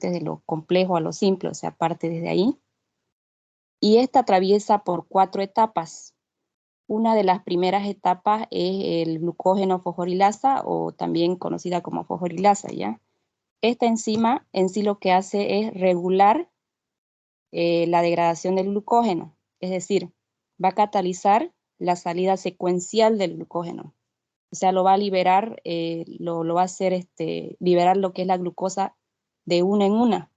antes de lo complejo a lo simple, o sea, parte desde ahí. Y esta atraviesa por 4 etapas. Una de las primeras etapas es el glucógeno fosforilasa, o también conocida como fosforilasa, ¿ya? Esta enzima en sí lo que hace es regular la degradación del glucógeno, es decir, va a catalizar la salida secuencial del glucógeno. O sea, lo va a liberar, lo va a hacer liberar lo que es la glucosa de una en una.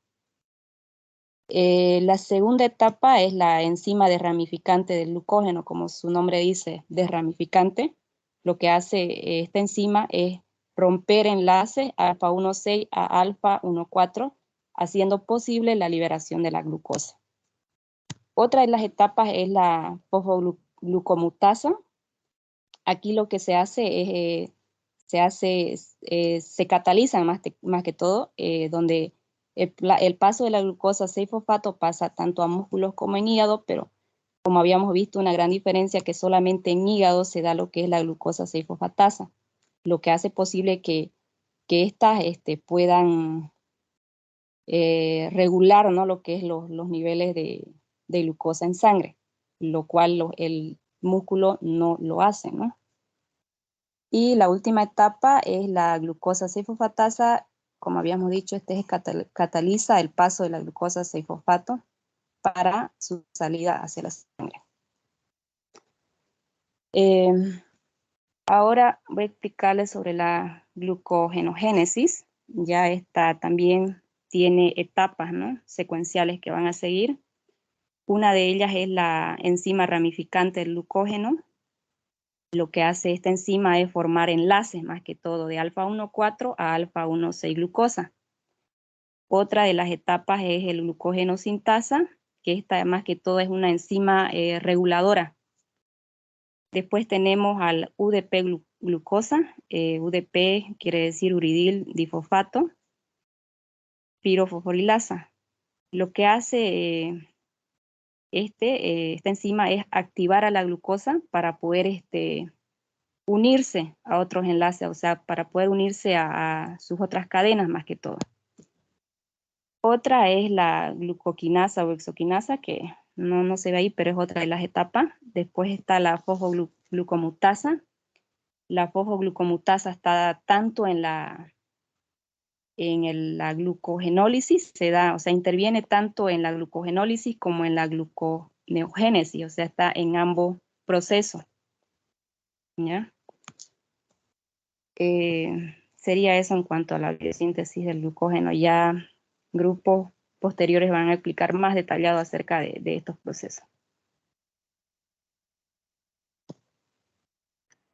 La segunda etapa es la enzima desramificante del glucógeno, como su nombre dice, desramificante. Lo que hace esta enzima es romper enlaces alfa 1,6 a alfa 1,4, haciendo posible la liberación de la glucosa. Otra de las etapas es la fosfoglucomutasa. Aquí lo que se hace es, se catalizan más que todo, donde el paso de la glucosa 6-fosfato pasa tanto a músculos como en hígado, pero como habíamos visto, una gran diferencia que solamente en hígado se da lo que es la glucosa 6-fosfatasa, lo que hace posible que estas puedan regular, ¿no?, lo que es los niveles de glucosa en sangre, lo cual el músculo no lo hace, ¿no? Y la última etapa es la glucosa 6-fosfatasa. Como habíamos dicho, cataliza el paso de la glucosa 6-fosfato para su salida hacia la sangre. Ahora voy a explicarles sobre la glucogenogénesis. Ya esta también tiene etapas, ¿no?, secuenciales que van a seguir. Una de ellas es la enzima ramificante del glucógeno. Lo que hace esta enzima es formar enlaces, más que todo, de alfa 1,4 a alfa 1,6 glucosa. Otra de las etapas es el glucógeno sintasa, que esta más que todo es una enzima reguladora. Después tenemos al UDP glucosa. UDP quiere decir uridil difosfato pirofosforilasa. Lo que hace esta enzima es activar a la glucosa para poder unirse a otros enlaces, o sea, para poder unirse a sus otras cadenas más que todo. Otra es la glucoquinasa o hexoquinasa, que no se ve ahí, pero es otra de las etapas. Después está la fosfoglucomutasa. La fosfoglucomutasa está tanto en la glucogenólisis, o sea, interviene tanto en la glucogenólisis como en la gluconeogénesis, o sea, está en ambos procesos, ¿ya? Sería eso en cuanto a la biosíntesis del glucógeno. Ya grupos posteriores van a explicar más detallado acerca de estos procesos.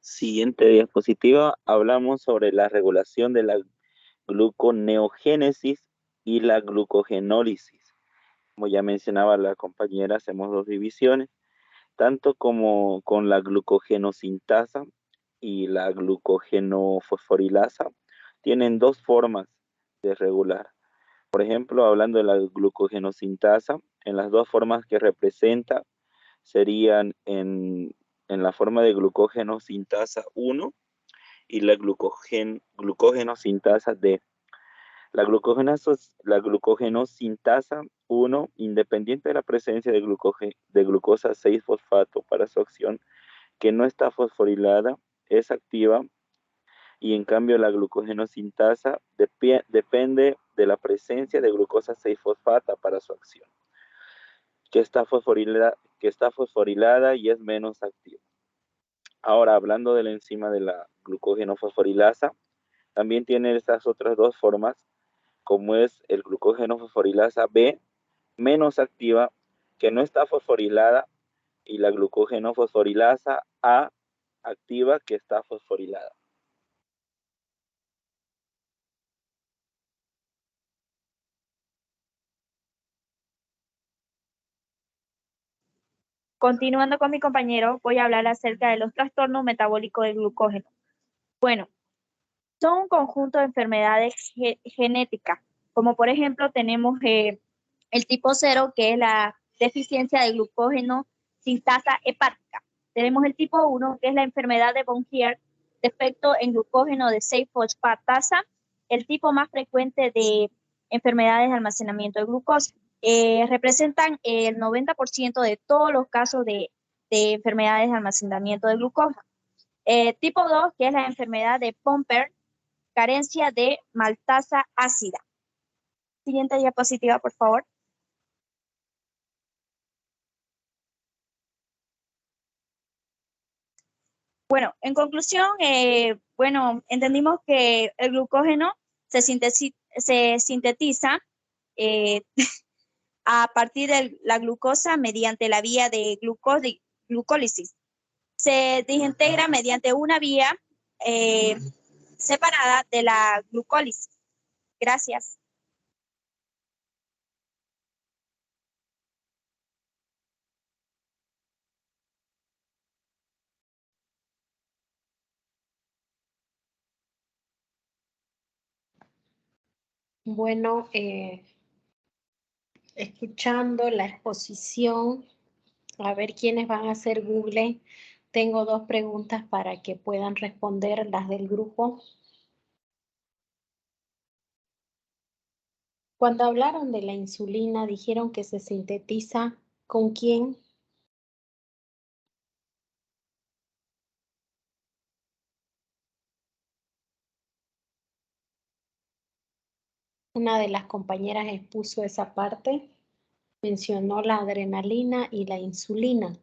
Siguiente diapositiva, hablamos sobre la regulación de la gluconeogénesis y la glucogenólisis. Como ya mencionaba la compañera, hacemos 2 divisiones, tanto como con la glucogenosintasa y la glucogenofosforilasa, tienen 2 formas de regular. Por ejemplo, hablando de la glucogenosintasa, en las 2 formas que representa serían en la forma de glucogenosintasa 1 y la glucogenosintasa D. La glucogenosintasa 1, independiente de la presencia de glucosa 6-fosfato para su acción, que no está fosforilada, es activa, y en cambio la glucogenosintasa depende de la presencia de glucosa 6-fosfata para su acción, que está fosforilada y es menos activa. Ahora, hablando de la enzima de la glucogenofosforilasa, también tiene estas otras 2 formas, como es el glucogenofosforilasa B, menos activa, que no está fosforilada, y la glucogenofosforilasa A, activa, que está fosforilada. Continuando con mi compañero, voy a hablar acerca de los trastornos metabólicos del glucógeno. Bueno, son un conjunto de enfermedades genéticas, como por ejemplo tenemos el tipo 0, que es la deficiencia de glucógeno sintasa hepática. Tenemos el tipo 1, que es la enfermedad de von Hirt, defecto en glucógeno de 6-fosfatasa. El tipo más frecuente de enfermedades de almacenamiento de glucosa. Representan el 90% de todos los casos de enfermedades de almacenamiento de glucosa. Tipo 2, que es la enfermedad de Pomper, carencia de maltasa ácida. Siguiente diapositiva, por favor. Bueno, en conclusión, entendimos que el glucógeno se sintetiza a partir de la glucosa mediante la vía de glucólisis. Se desintegra mediante una vía separada de la glucólisis. Gracias. Bueno, escuchando la exposición, a ver quiénes van a hacer Google. Tengo 2 preguntas para que puedan responder las del grupo. Cuando hablaron de la insulina, dijeron que se sintetiza ¿con quién? Una de las compañeras expuso esa parte, mencionó la adrenalina y la insulina.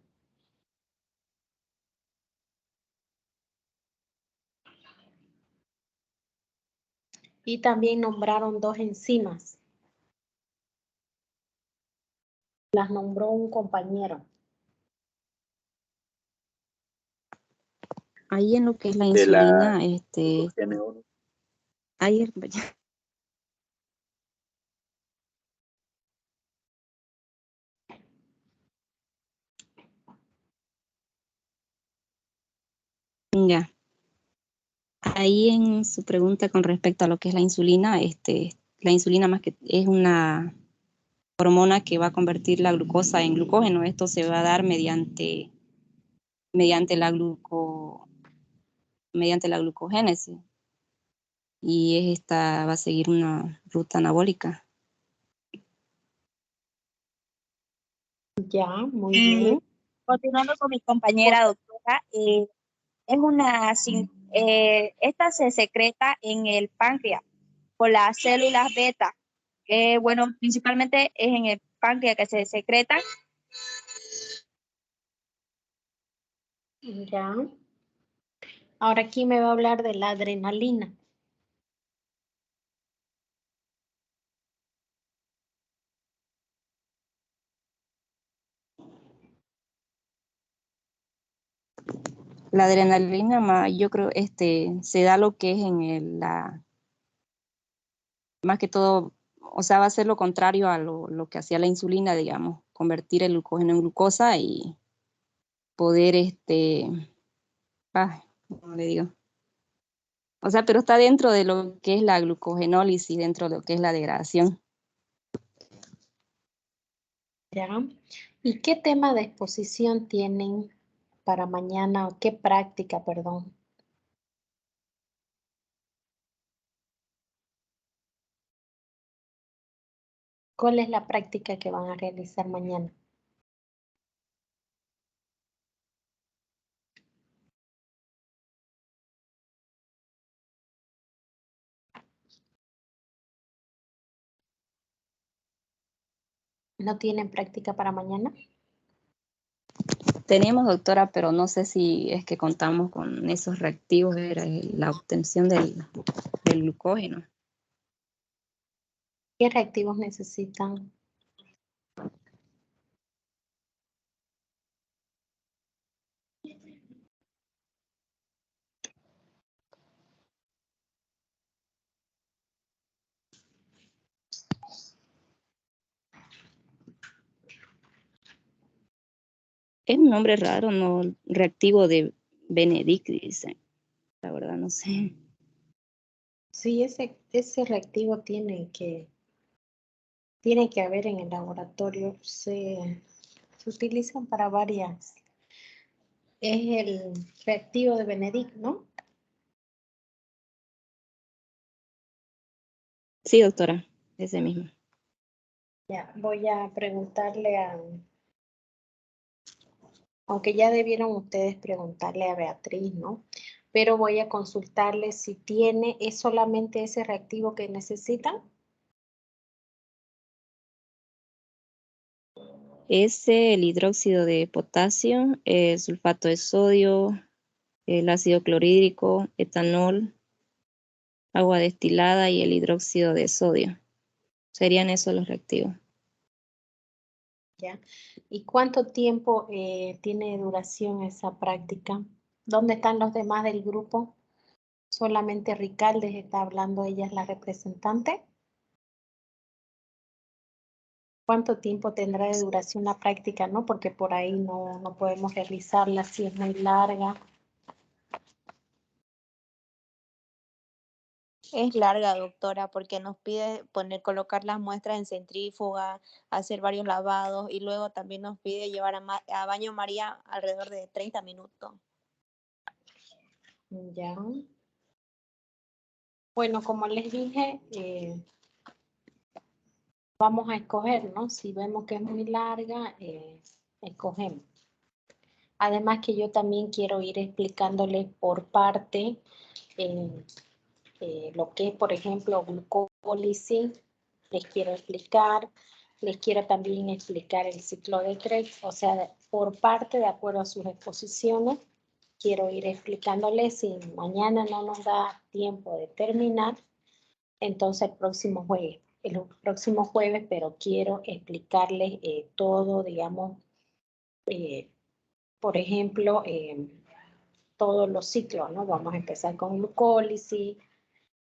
Y también nombraron 2 enzimas. Las nombró un compañero. Ahí en lo que es la De la insulina, glucogeno. ahí ya. Ahí en su pregunta con respecto a lo que es la insulina más que es una hormona que va a convertir la glucosa en glucógeno. Esto se va a dar mediante la glucogénesis. Y esta va a seguir una ruta anabólica. Ya, muy bien. Continuando con mi compañera doctora, esta se secreta en el páncreas por las células beta. Principalmente es en el páncreas que se secreta. Ya. Ahora aquí me va a hablar de la adrenalina. La adrenalina, yo creo, se da lo que es más que todo, o sea, va a ser lo contrario a lo que hacía la insulina, digamos, convertir el glucógeno en glucosa y poder, ¿cómo le digo? O sea, pero está dentro de lo que es la glucogenólisis, dentro de lo que es la degradación. Ya. ¿Y qué tema de exposición tienen para mañana? ¿O qué práctica, perdón? ¿Cuál es la práctica que van a realizar mañana? ¿No tienen práctica para mañana? Tenemos, doctora, pero no sé si es que contamos con esos reactivos, era la obtención del glucógeno. ¿Qué reactivos necesitan? Es un nombre raro, ¿no? Reactivo de Benedict, dice. La verdad, no sé. Sí, ese reactivo tiene que haber en el laboratorio. Se utilizan para varias. Es el reactivo de Benedict, ¿no? Sí, doctora. ese mismo. Ya, voy a preguntarle aunque ya debieron ustedes preguntarle a Beatriz, ¿no? Pero voy a consultarle si es solamente ese reactivo que necesitan. El hidróxido de potasio, el sulfato de sodio, el ácido clorhídrico, etanol, agua destilada y el hidróxido de sodio. Serían esos los reactivos. ¿Ya? ¿Y cuánto tiempo tiene duración esa práctica? ¿Dónde están los demás del grupo? Solamente Ricaldes está hablando, ella es la representante. ¿Cuánto tiempo tendrá de duración la práctica, no? Porque por ahí no podemos realizarla si es muy larga. Es larga, doctora, porque nos pide colocar las muestras en centrífuga, hacer varios lavados y luego también nos pide llevar a baño María alrededor de 30 minutos. Ya. Bueno, como les dije, vamos a escoger, ¿no? Si vemos que es muy larga, escogemos. Además que yo también quiero ir explicándoles por parte lo que es, por ejemplo, glucólisis, les quiero explicar, les quiero también explicar el ciclo de Krebs, o sea, por parte, de acuerdo a sus exposiciones, quiero ir explicándoles. Si mañana no nos da tiempo de terminar, entonces el próximo jueves, pero quiero explicarles todo, digamos, por ejemplo, todos los ciclos, ¿no? Vamos a empezar con glucólisis,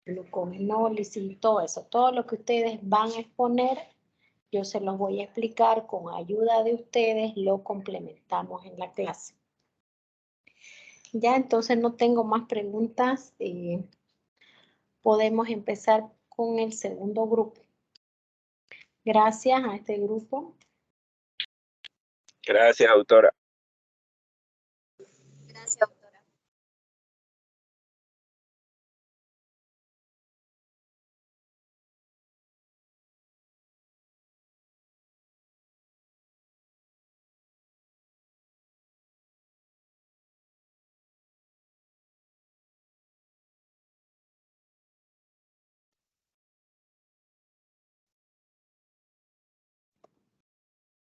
glucogenólisis, todo eso. Todo lo que ustedes van a exponer, yo se los voy a explicar con ayuda de ustedes, lo complementamos en la clase. Ya, entonces no tengo más preguntas. Podemos empezar con el segundo grupo. Gracias a este grupo. Gracias, autora. Gracias, doctora.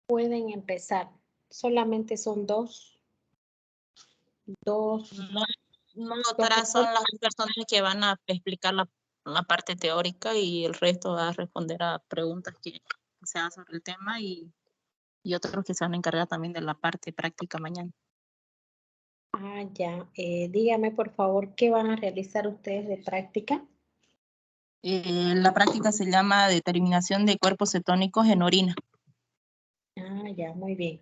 Pueden empezar. Solamente son dos. No, doctora, son las personas que van a explicar la parte teórica y el resto va a responder a preguntas que se hagan sobre el tema y otros que se van a encargar también de la parte práctica mañana. Ah, ya. Dígame, por favor, ¿qué van a realizar ustedes de práctica? La práctica se llama determinación de cuerpos cetónicos en orina. Ah, ya, muy bien.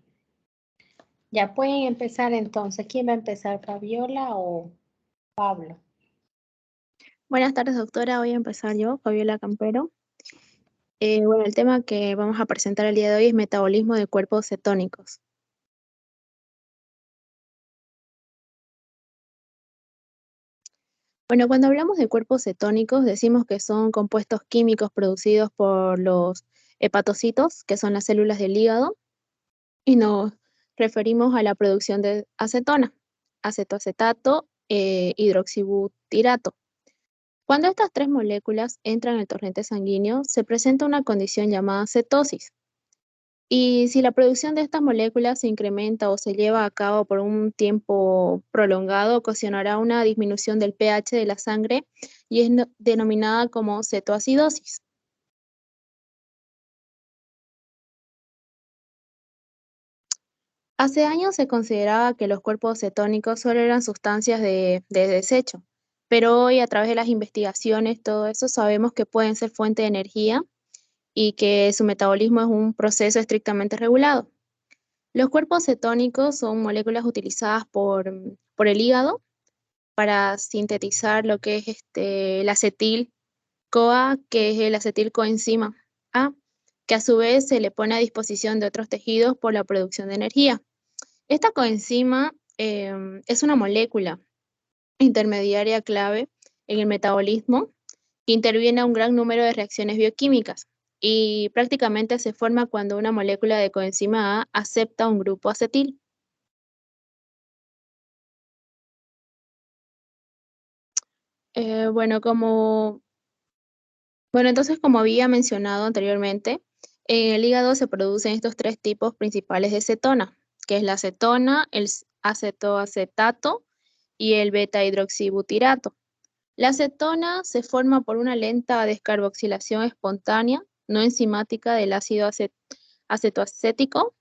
Ya pueden empezar entonces. ¿Quién va a empezar, Fabiola o Pablo? Buenas tardes, doctora. Voy a empezar yo, Fabiola Campero. Bueno, el tema que vamos a presentar el día de hoy es metabolismo de cuerpos cetónicos. Bueno, cuando hablamos de cuerpos cetónicos, decimos que son compuestos químicos producidos por los hepatocitos, que son las células del hígado, y nos referimos a la producción de acetona, acetoacetato, hidroxibutirato. Cuando estas tres moléculas entran al torrente sanguíneo, se presenta una condición llamada cetosis. Y si la producción de estas moléculas se incrementa o se lleva a cabo por un tiempo prolongado, ocasionará una disminución del pH de la sangre y es denominada como cetoacidosis. Hace años se consideraba que los cuerpos cetónicos solo eran sustancias de desecho, pero hoy a través de las investigaciones, todo eso sabemos que pueden ser fuente de energía y que su metabolismo es un proceso estrictamente regulado. Los cuerpos cetónicos son moléculas utilizadas por el hígado para sintetizar lo que es el acetil-CoA, que es el acetilcoenzima A, que a su vez se le pone a disposición de otros tejidos por la producción de energía. Esta coenzima es una molécula intermediaria clave en el metabolismo que interviene a un gran número de reacciones bioquímicas y prácticamente se forma cuando una molécula de coenzima A acepta un grupo acetil. Entonces, como había mencionado anteriormente, en el hígado se producen estos tres tipos principales de cetona, que es la acetona, el acetoacetato y el beta-hidroxibutirato. La acetona se forma por una lenta descarboxilación espontánea, no enzimática del ácido acetoacético,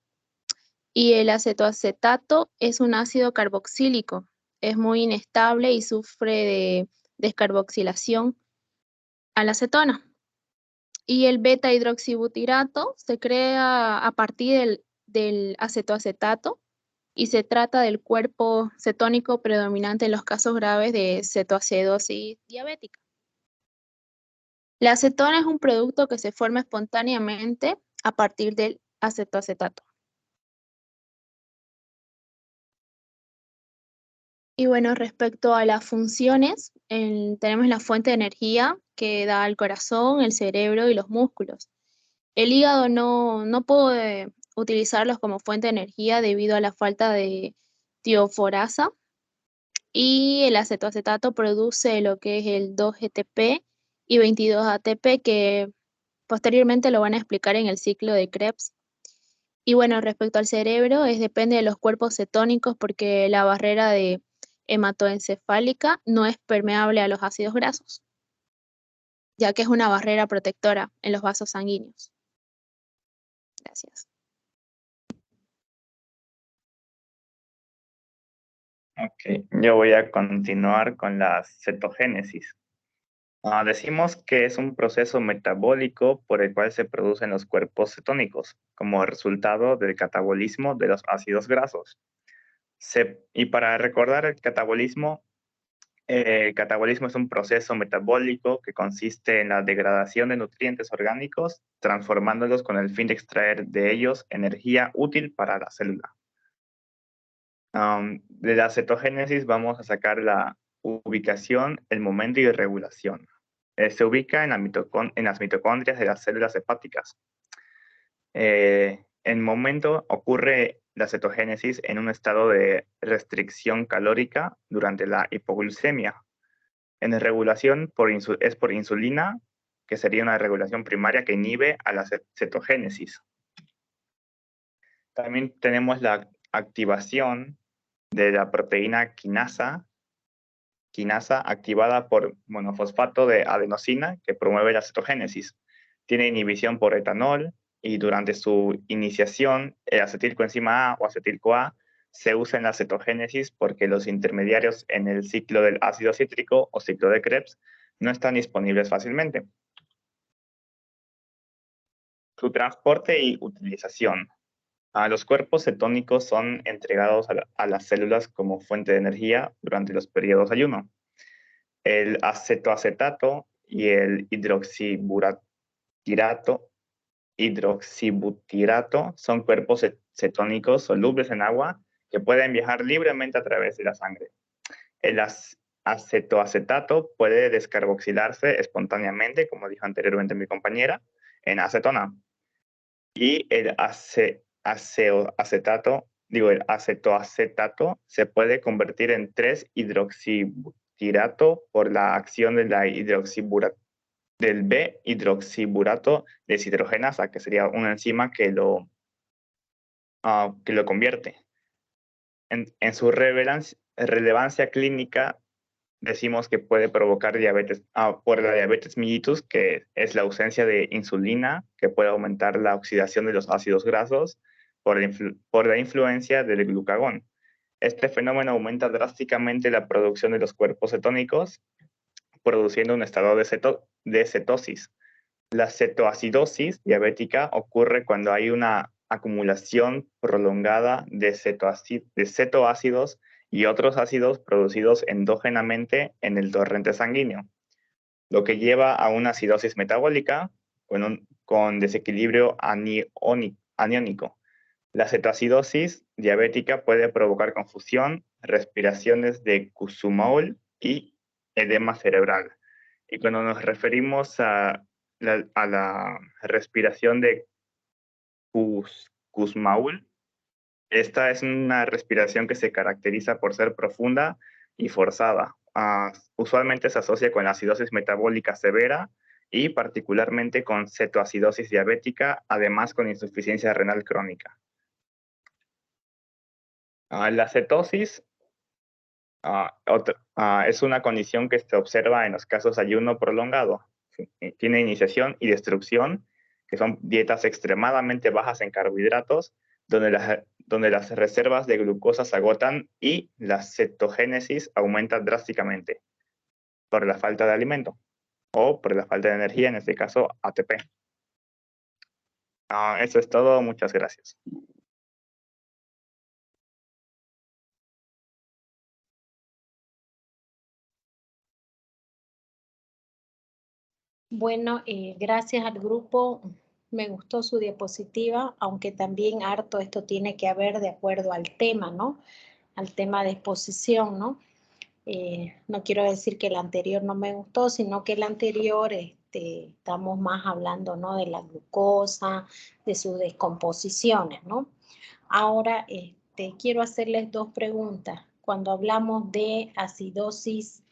y el acetoacetato es un ácido carboxílico. Es muy inestable y sufre de descarboxilación a la acetona. Y el beta-hidroxibutirato se crea a partir del acetoacetato y se trata del cuerpo cetónico predominante en los casos graves de cetoacidosis diabética. La acetona es un producto que se forma espontáneamente a partir del acetoacetato. Y bueno, respecto a las funciones, tenemos la fuente de energía que da al corazón, el cerebro y los músculos. El hígado no puede utilizarlos como fuente de energía debido a la falta de tioforasa, y el acetoacetato produce lo que es el 2-GTP y 22-ATP, que posteriormente lo van a explicar en el ciclo de Krebs. Y bueno, respecto al cerebro, depende de los cuerpos cetónicos porque la barrera de hematoencefálica no es permeable a los ácidos grasos, ya que es una barrera protectora en los vasos sanguíneos. Gracias. Ok, yo voy a continuar con la cetogénesis. Decimos que es un proceso metabólico por el cual se producen los cuerpos cetónicos como resultado del catabolismo de los ácidos grasos. Y para recordar el catabolismo es un proceso metabólico que consiste en la degradación de nutrientes orgánicos, transformándolos con el fin de extraer de ellos energía útil para la célula. De la cetogénesis vamos a sacar la ubicación, el momento y regulación. Se ubica en las mitocondrias de las células hepáticas. En momento ocurre la cetogénesis en un estado de restricción calórica durante la hipoglucemia. En regulación es por insulina, que sería una regulación primaria que inhibe a la cetogénesis. También tenemos la activación de la proteína quinasa activada por monofosfato de adenosina que promueve la cetogénesis. Tiene inhibición por etanol y durante su iniciación el acetilcoenzima A o acetil-CoA se usa en la cetogénesis porque los intermediarios en el ciclo del ácido cítrico o ciclo de Krebs no están disponibles fácilmente. Su transporte y utilización. Los cuerpos cetónicos son entregados a las células como fuente de energía durante los periodos de ayuno. El acetoacetato y el hidroxibutirato son cuerpos cetónicos solubles en agua que pueden viajar libremente a través de la sangre. El acetoacetato puede descarboxilarse espontáneamente, como dijo anteriormente mi compañera, en acetona. Y el acetoacetato se puede convertir en 3-hidroxibutirato por la acción de la del B-hidroxiburato deshidrogenasa, que sería una enzima que lo convierte. En su relevancia clínica, decimos que puede provocar diabetes por la diabetes mellitus, que es la ausencia de insulina, que puede aumentar la oxidación de los ácidos grasos por la influencia del glucagón. Este fenómeno aumenta drásticamente la producción de los cuerpos cetónicos, produciendo un estado de cetosis. La cetoacidosis diabética ocurre cuando hay una acumulación prolongada de cetoácidos y otros ácidos producidos endógenamente en el torrente sanguíneo, lo que lleva a una acidosis metabólica con desequilibrio aniónico. La cetoacidosis diabética puede provocar confusión, respiraciones de Kussmaul y edema cerebral. Y cuando nos referimos a la respiración de Kussmaul, esta es una respiración que se caracteriza por ser profunda y forzada. Usualmente se asocia con la acidosis metabólica severa y particularmente con cetoacidosis diabética, además con insuficiencia renal crónica. La cetosis es una condición que se observa en los casos de ayuno prolongado. Tiene iniciación y destrucción, que son dietas extremadamente bajas en carbohidratos, donde las reservas de glucosa se agotan y la cetogénesis aumenta drásticamente por la falta de alimento o por la falta de energía, en este caso ATP. Eso es todo, muchas gracias. Bueno, gracias al grupo. Me gustó su diapositiva, aunque también harto esto tiene que haber de acuerdo al tema, ¿no? Al tema de exposición, ¿no? No quiero decir que el anterior no me gustó, sino que el anterior estamos más hablando, ¿no? De la glucosa, de sus descomposiciones, ¿no? Ahora quiero hacerles dos preguntas. Cuando hablamos de acidosis,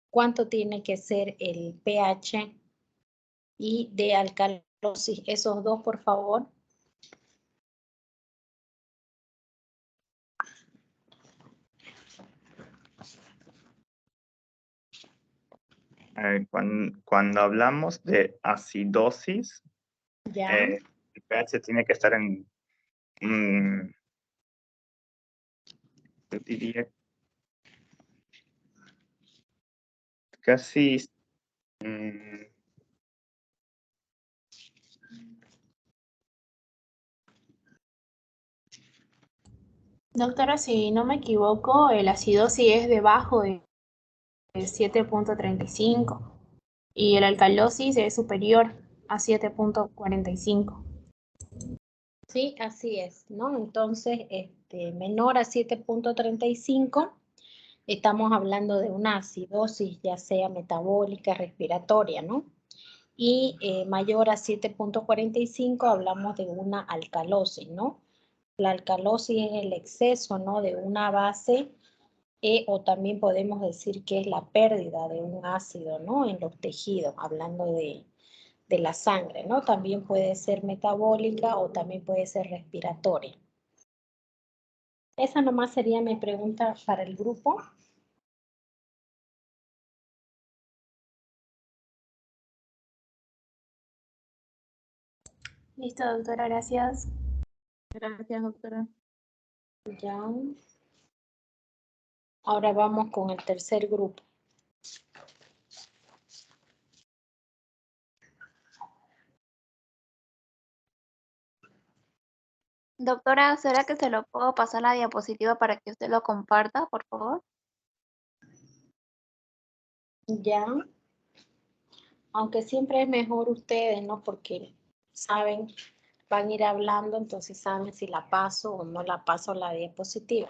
¿cuánto tiene que ser el pH? Y de alcalosis, esos dos, por favor. Cuando hablamos de acidosis, el pH tiene que estar en, yo diría, casi, Doctora, si no me equivoco, el acidosis es debajo de 7.35 y el alcalosis es superior a 7.45. Sí, así es, ¿no? Entonces, menor a 7.35, estamos hablando de una acidosis, ya sea metabólica, respiratoria, ¿no? Y mayor a 7.45 hablamos de una alcalosis, ¿no? La alcalosis es el exceso, ¿no? De una base o también podemos decir que es la pérdida de un ácido, ¿no? En los tejidos, hablando de la sangre, ¿no? También puede ser metabólica o también puede ser respiratoria. Esa nomás sería mi pregunta para el grupo. Listo, doctora, gracias. Gracias, doctora. Ya. Ahora vamos con el tercer grupo. Doctora, ¿será que se lo puedo pasar la diapositiva para que usted lo comparta, por favor? Ya. Aunque siempre es mejor ustedes, ¿no? Porque saben, van a ir hablando, entonces saben si la paso o no la paso la diapositiva.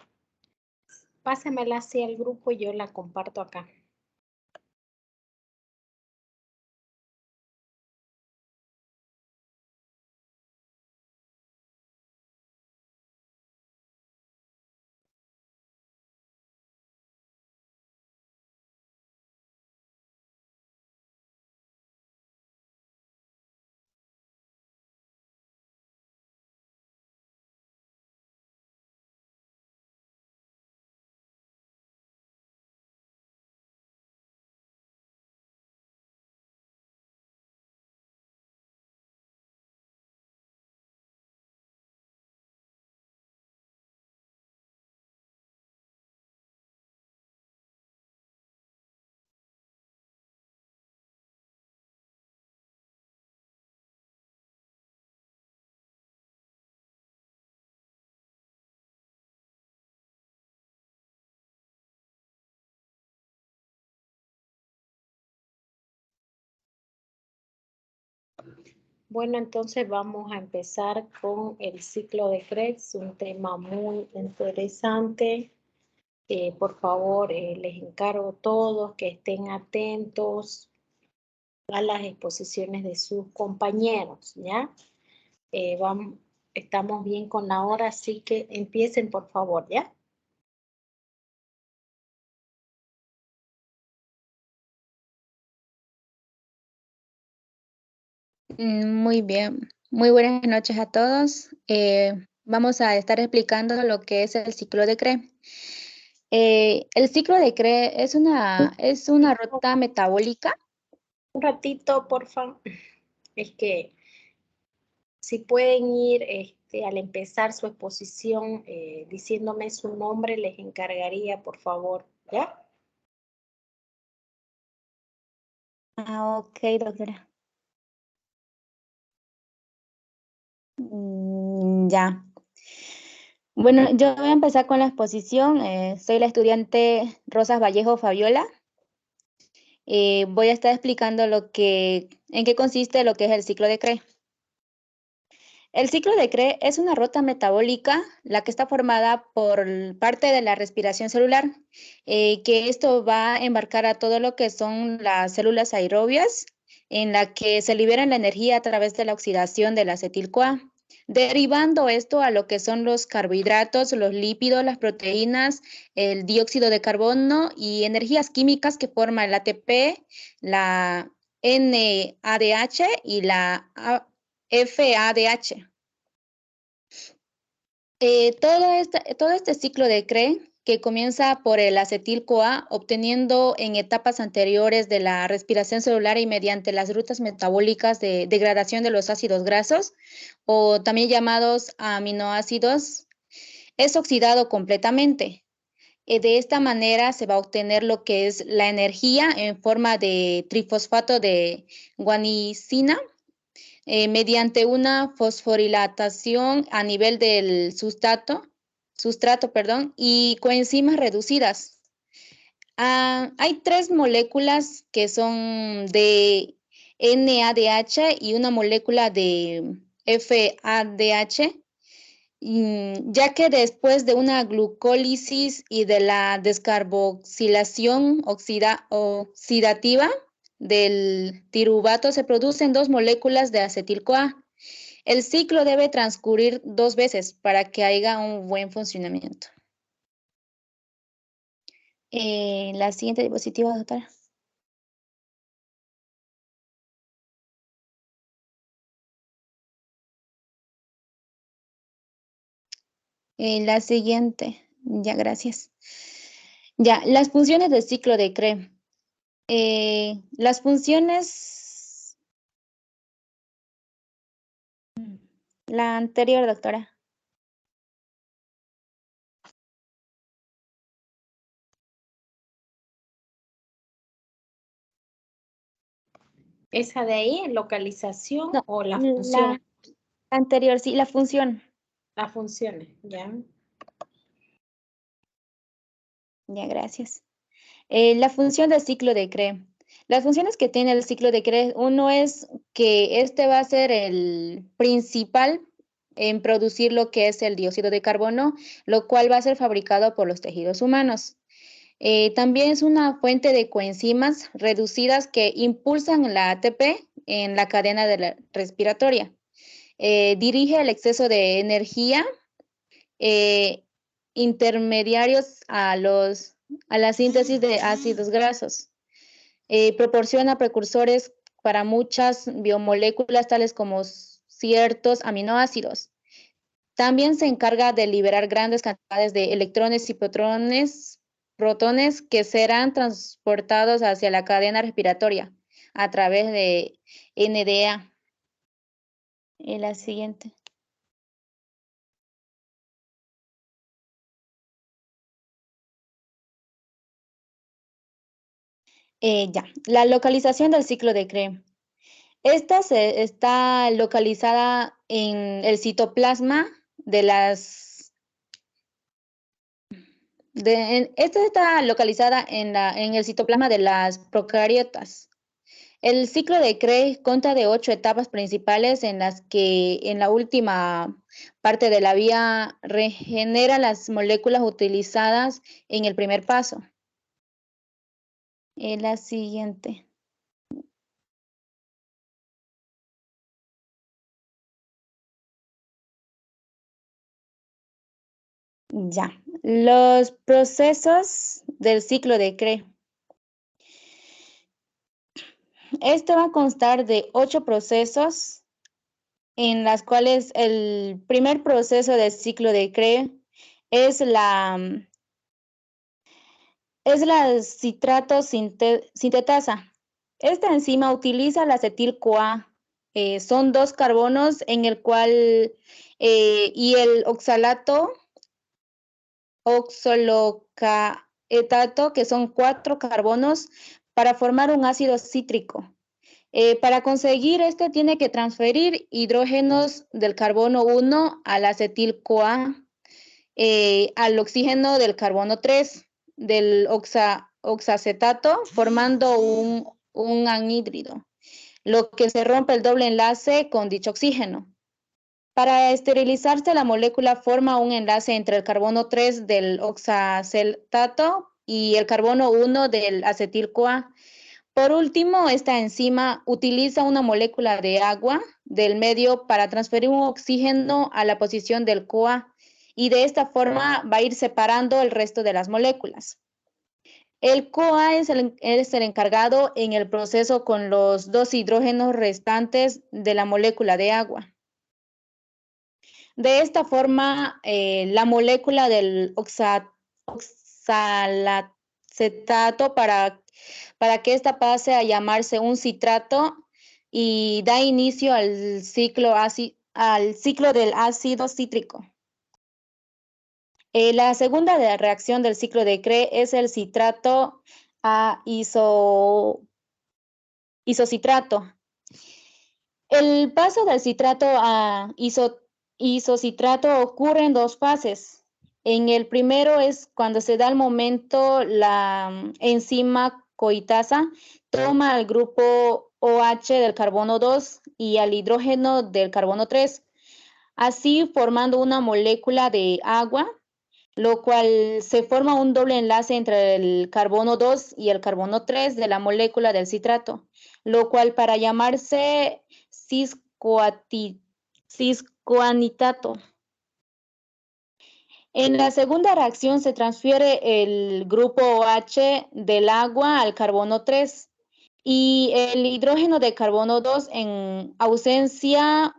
Pásemela así al grupo y yo la comparto acá. Bueno, entonces vamos a empezar con el ciclo de Krebs, un tema muy interesante. Por favor, les encargo a todos que estén atentos a las exposiciones de sus compañeros, ¿ya? Estamos bien con la hora, así que empiecen por favor, ¿ya? Muy bien. Muy buenas noches a todos. Vamos a estar explicando lo que es el ciclo de Krebs. El ciclo de Krebs es una ruta metabólica. Un ratito, por favor. Es que si pueden ir al empezar su exposición diciéndome su nombre, les encargaría, por favor, ¿ya? Ok, doctora. Ya. Bueno, yo voy a empezar con la exposición. Soy la estudiante Rosas Vallejo Fabiola. Voy a estar explicando en qué consiste lo que es el ciclo de Krebs. El ciclo de Krebs es una ruta metabólica, la que está formada por parte de la respiración celular, que esto va a embarcar a todo lo que son las células aerobias, en la que se libera la energía a través de la oxidación del acetil-CoA, derivando esto a lo que son los carbohidratos, los lípidos, las proteínas, el dióxido de carbono y energías químicas que forman el ATP, la NADH y la FADH. Todo este ciclo de Krebs, que comienza por el acetil-CoA, obteniendo en etapas anteriores de la respiración celular y mediante las rutas metabólicas de degradación de los ácidos grasos, o también llamados aminoácidos, es oxidado completamente. De esta manera se va a obtener lo que es la energía en forma de trifosfato de guanicina, mediante una fosforilatación a nivel del sustrato, y coenzimas reducidas. Hay 3 moléculas que son de NADH y una molécula de FADH, ya que después de una glucólisis y de la descarboxilación oxidativa del tiruvato se producen 2 moléculas de acetil-CoA. El ciclo debe transcurrir 2 veces para que haya un buen funcionamiento. La siguiente diapositiva, doctora. La siguiente. Ya, gracias. Ya, las funciones del ciclo de Krebs. Las funciones... La anterior, doctora. ¿Esa de ahí, localización No, o la función? la anterior, sí, la función. Las funciones, ¿ya? Ya, gracias. La función del ciclo de Krebs. Las funciones que tiene el ciclo de Krebs, uno es que este va a ser el principal en producir lo que es el dióxido de carbono, lo cual va a ser fabricado por los tejidos humanos. También es una fuente de coenzimas reducidas que impulsan la ATP en la cadena respiratoria. Dirige el exceso de energía intermediarios a la síntesis de ácidos grasos. Proporciona precursores para muchas biomoléculas tales como ciertos aminoácidos. También se encarga de liberar grandes cantidades de electrones y protones que serán transportados hacia la cadena respiratoria a través de NDA. La siguiente. Ya, la localización del ciclo de Krebs. Esta está localizada en el citoplasma de las... esta está localizada en el citoplasma de las procariotas. El ciclo de Krebs consta de 8 etapas principales en las que en la última parte de la vía regenera las moléculas utilizadas en el primer paso. La siguiente. Ya, los procesos del ciclo de Krebs. Este va a constar de 8 procesos, en las cuales el primer proceso del ciclo de Krebs es la citrato sintetasa. Esta enzima utiliza la acetil-CoA. Son 2 carbonos en el cual y el oxalato oxalocaetato, que son 4 carbonos, para formar un ácido cítrico. Para conseguir esto tiene que transferir hidrógenos del carbono 1 al acetil-CoA, al oxígeno del carbono 3 del oxacetato, formando un anhídrido, lo que se rompe el doble enlace con dicho oxígeno. Para esterilizarse, la molécula forma un enlace entre el carbono 3 del oxacetato y el carbono 1 del acetil-CoA. Por último, esta enzima utiliza una molécula de agua del medio para transferir un oxígeno a la posición del CoA, y de esta forma va a ir separando el resto de las moléculas. El CoA es el encargado en el proceso con los 2 hidrógenos restantes de la molécula de agua. De esta forma, la molécula del oxalacetato, para que ésta pase a llamarse un citrato, y da inicio al ciclo del ácido cítrico. La segunda reacción del ciclo de Krebs es el citrato a isocitrato. El paso del citrato a isocitrato ocurre en 2 fases. En el primero es cuando se da el momento, la enzima coitasa toma al grupo OH del carbono 2 y al hidrógeno del carbono 3, así formando una molécula de agua, lo cual se forma un doble enlace entre el carbono 2 y el carbono 3 de la molécula del citrato, lo cual para llamarse ciscoanitato. En la segunda reacción se transfiere el grupo OH del agua al carbono 3 y el hidrógeno de carbono 2 en ausencia.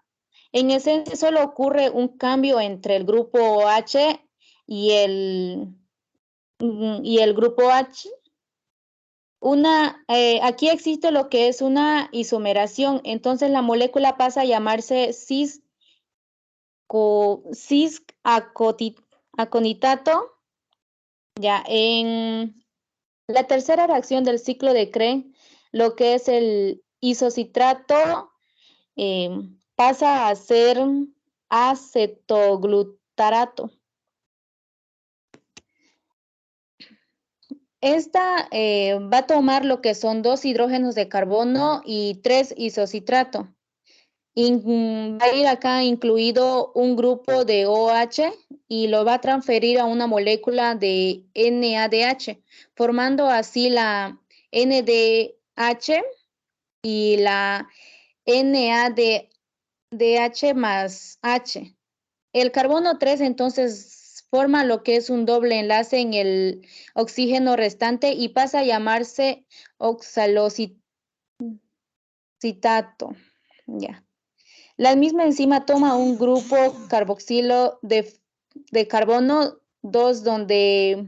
En esencia solo ocurre un cambio entre el grupo OH y el grupo H. Aquí existe lo que es una isomeración, entonces la molécula pasa a llamarse cis-aconitato. Ya, en la tercera reacción del ciclo de Krebs, lo que es el isocitrato pasa a ser acetoglutarato. Esta va a tomar lo que son 2 hidrógenos de carbono y 3 isocitrato. Va a ir acá incluido un grupo de OH y lo va a transferir a una molécula de NADH, formando así la NDH y la NADH más H. El carbono 3 entonces forma lo que es un doble enlace en el oxígeno restante y pasa a llamarse oxalocitato. Ya. La misma enzima toma un grupo carboxilo de carbono 2 donde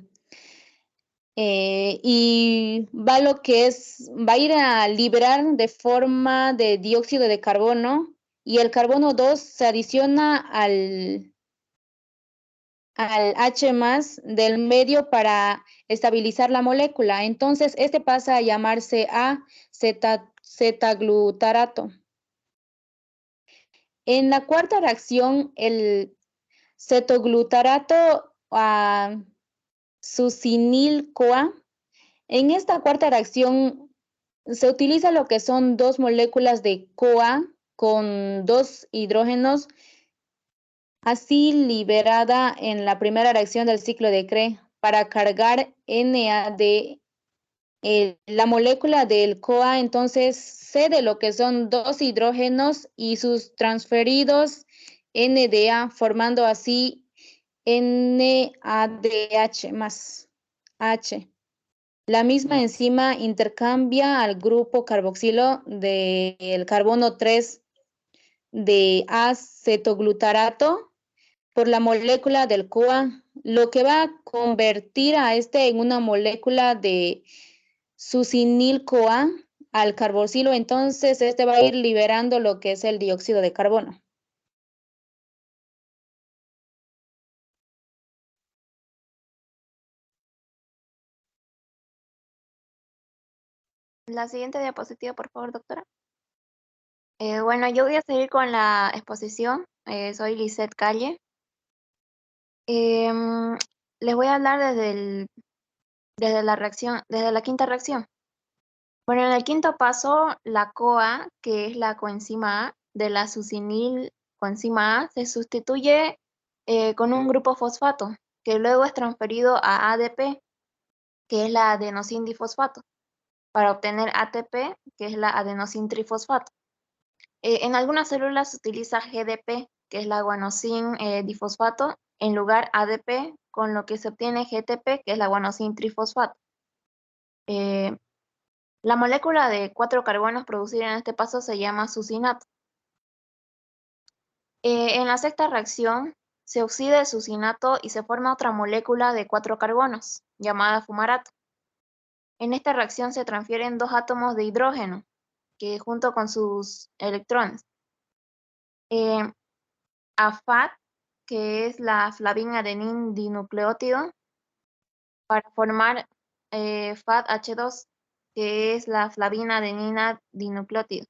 y va a ir a liberar de forma de dióxido de carbono, y el carbono 2 se adiciona al H más del medio para estabilizar la molécula. Entonces, este pasa a llamarse Z-glutarato. En la cuarta reacción, el cetoglutarato a succinil-CoA. En esta cuarta reacción se utiliza lo que son 2 moléculas de CoA con 2 hidrógenos, así liberada en la primera reacción del ciclo de Krebs, para cargar NAD. La molécula del CoA entonces cede lo que son 2 hidrógenos y sus transferidos NDA, formando así NADH más H. La misma enzima intercambia al grupo carboxilo del carbono 3 de acetoglutarato por la molécula del CoA, lo que va a convertir a este en una molécula de succinil-CoA al carboxilo. Entonces, este va a ir liberando lo que es el dióxido de carbono. La siguiente diapositiva, por favor, doctora. Bueno, yo voy a seguir con la exposición. Soy Lisette Calle. Les voy a hablar desde la quinta reacción. Bueno, en el quinto paso, la CoA, que es la coenzima A, de la succinil coenzima A, se sustituye con un grupo fosfato, que luego es transferido a ADP, que es la adenosin difosfato, para obtener ATP, que es la adenosin trifosfato. En algunas células se utiliza GDP, que es la guanosin difosfato, en lugar ADP, con lo que se obtiene GTP, que es la guanosin trifosfato. La molécula de 4 carbonos producida en este paso se llama succinato. En la sexta reacción se oxida el succinato y se forma otra molécula de 4 carbonos, llamada fumarato. En esta reacción se transfieren 2 átomos de hidrógeno, que junto con sus electrones, a FAD, que es la flavin-adenin dinucleótido, para formar FADH2, que es la flavina-adenina dinucleótido.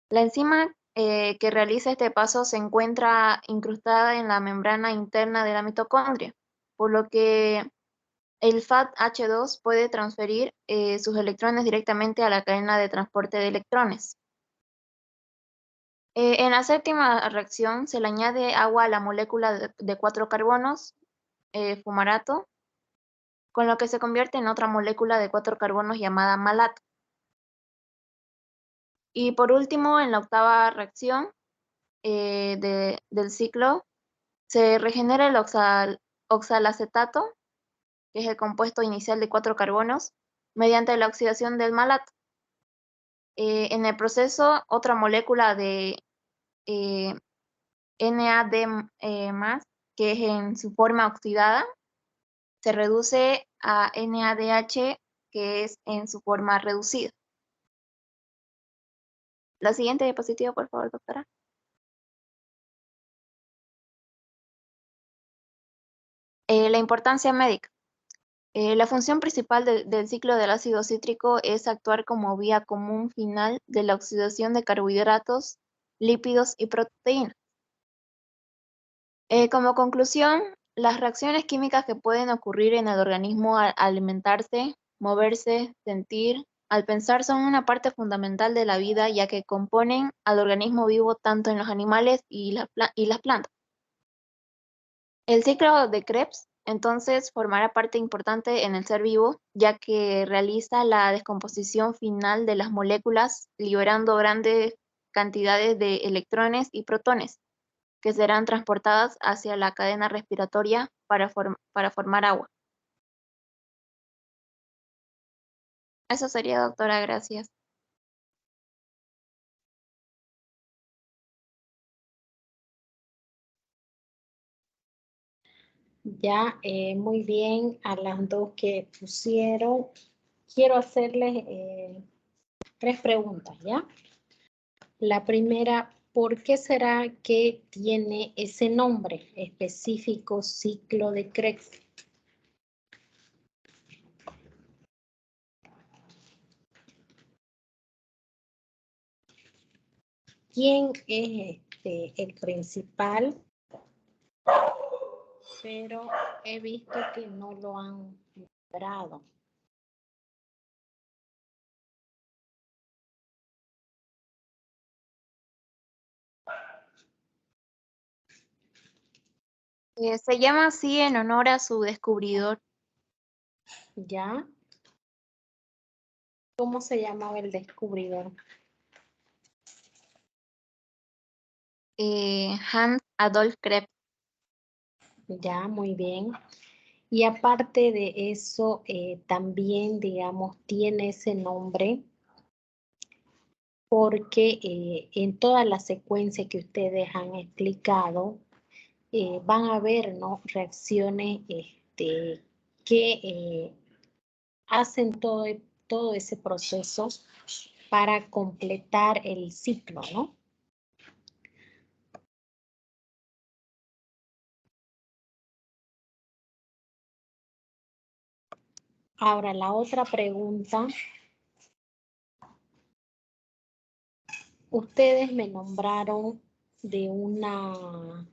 La enzima que realiza este paso se encuentra incrustada en la membrana interna de la mitocondria, por lo que el FADH2 puede transferir sus electrones directamente a la cadena de transporte de electrones. En la séptima reacción se le añade agua a la molécula de 4 carbonos, fumarato, con lo que se convierte en otra molécula de 4 carbonos llamada malato. Y por último, en la octava reacción del ciclo, se regenera el oxalacetato, que es el compuesto inicial de 4 carbonos, mediante la oxidación del malato. En el proceso, otra molécula de NAD+, que es en su forma oxidada, se reduce a NADH, que es en su forma reducida. La siguiente diapositiva, por favor, doctora. La importancia médica. La función principal del ciclo del ácido cítrico es actuar como vía común final de la oxidación de carbohidratos, lípidos y proteínas. Como conclusión, las reacciones químicas que pueden ocurrir en el organismo al alimentarse, moverse, sentir, al pensar son una parte fundamental de la vida, ya que componen al organismo vivo tanto en los animales y las plantas. El ciclo de Krebs, entonces, formará parte importante en el ser vivo, ya que realiza la descomposición final de las moléculas, liberando grandes cantidades de electrones y protones, que serán transportadas hacia la cadena respiratoria para formar agua. Eso sería, doctora, gracias. Ya, muy bien, a las dos que pusieron. Quiero hacerles 3 preguntas, ¿ya? La primera, ¿por qué será que tiene ese nombre específico, ciclo de Krebs? ¿Quién es el principal? Pero he visto que no lo han nombrado. Se llama así en honor a su descubridor. ¿Ya? ¿Cómo se llamaba el descubridor? Hans Adolf Krebs. Ya, muy bien. Y aparte de eso, también, digamos, tiene ese nombre porque en toda la secuencia que ustedes han explicado, van a haber, ¿no?, reacciones que hacen todo ese proceso para completar el ciclo, ¿no? Ahora, la otra pregunta. Ustedes me nombraron de una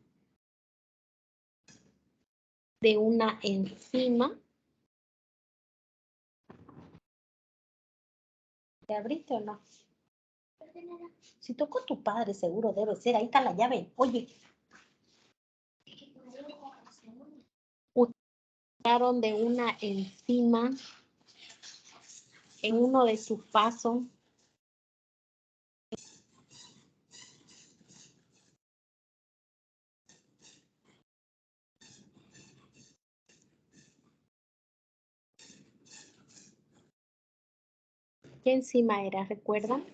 enzima. ¿Te abriste o no? Si tocó tu padre, seguro debe ser. Ahí está la llave. Oye. Ustedes hablaron de una enzima en uno de sus pasos. ¿Qué enzima era? ¿Recuerdan?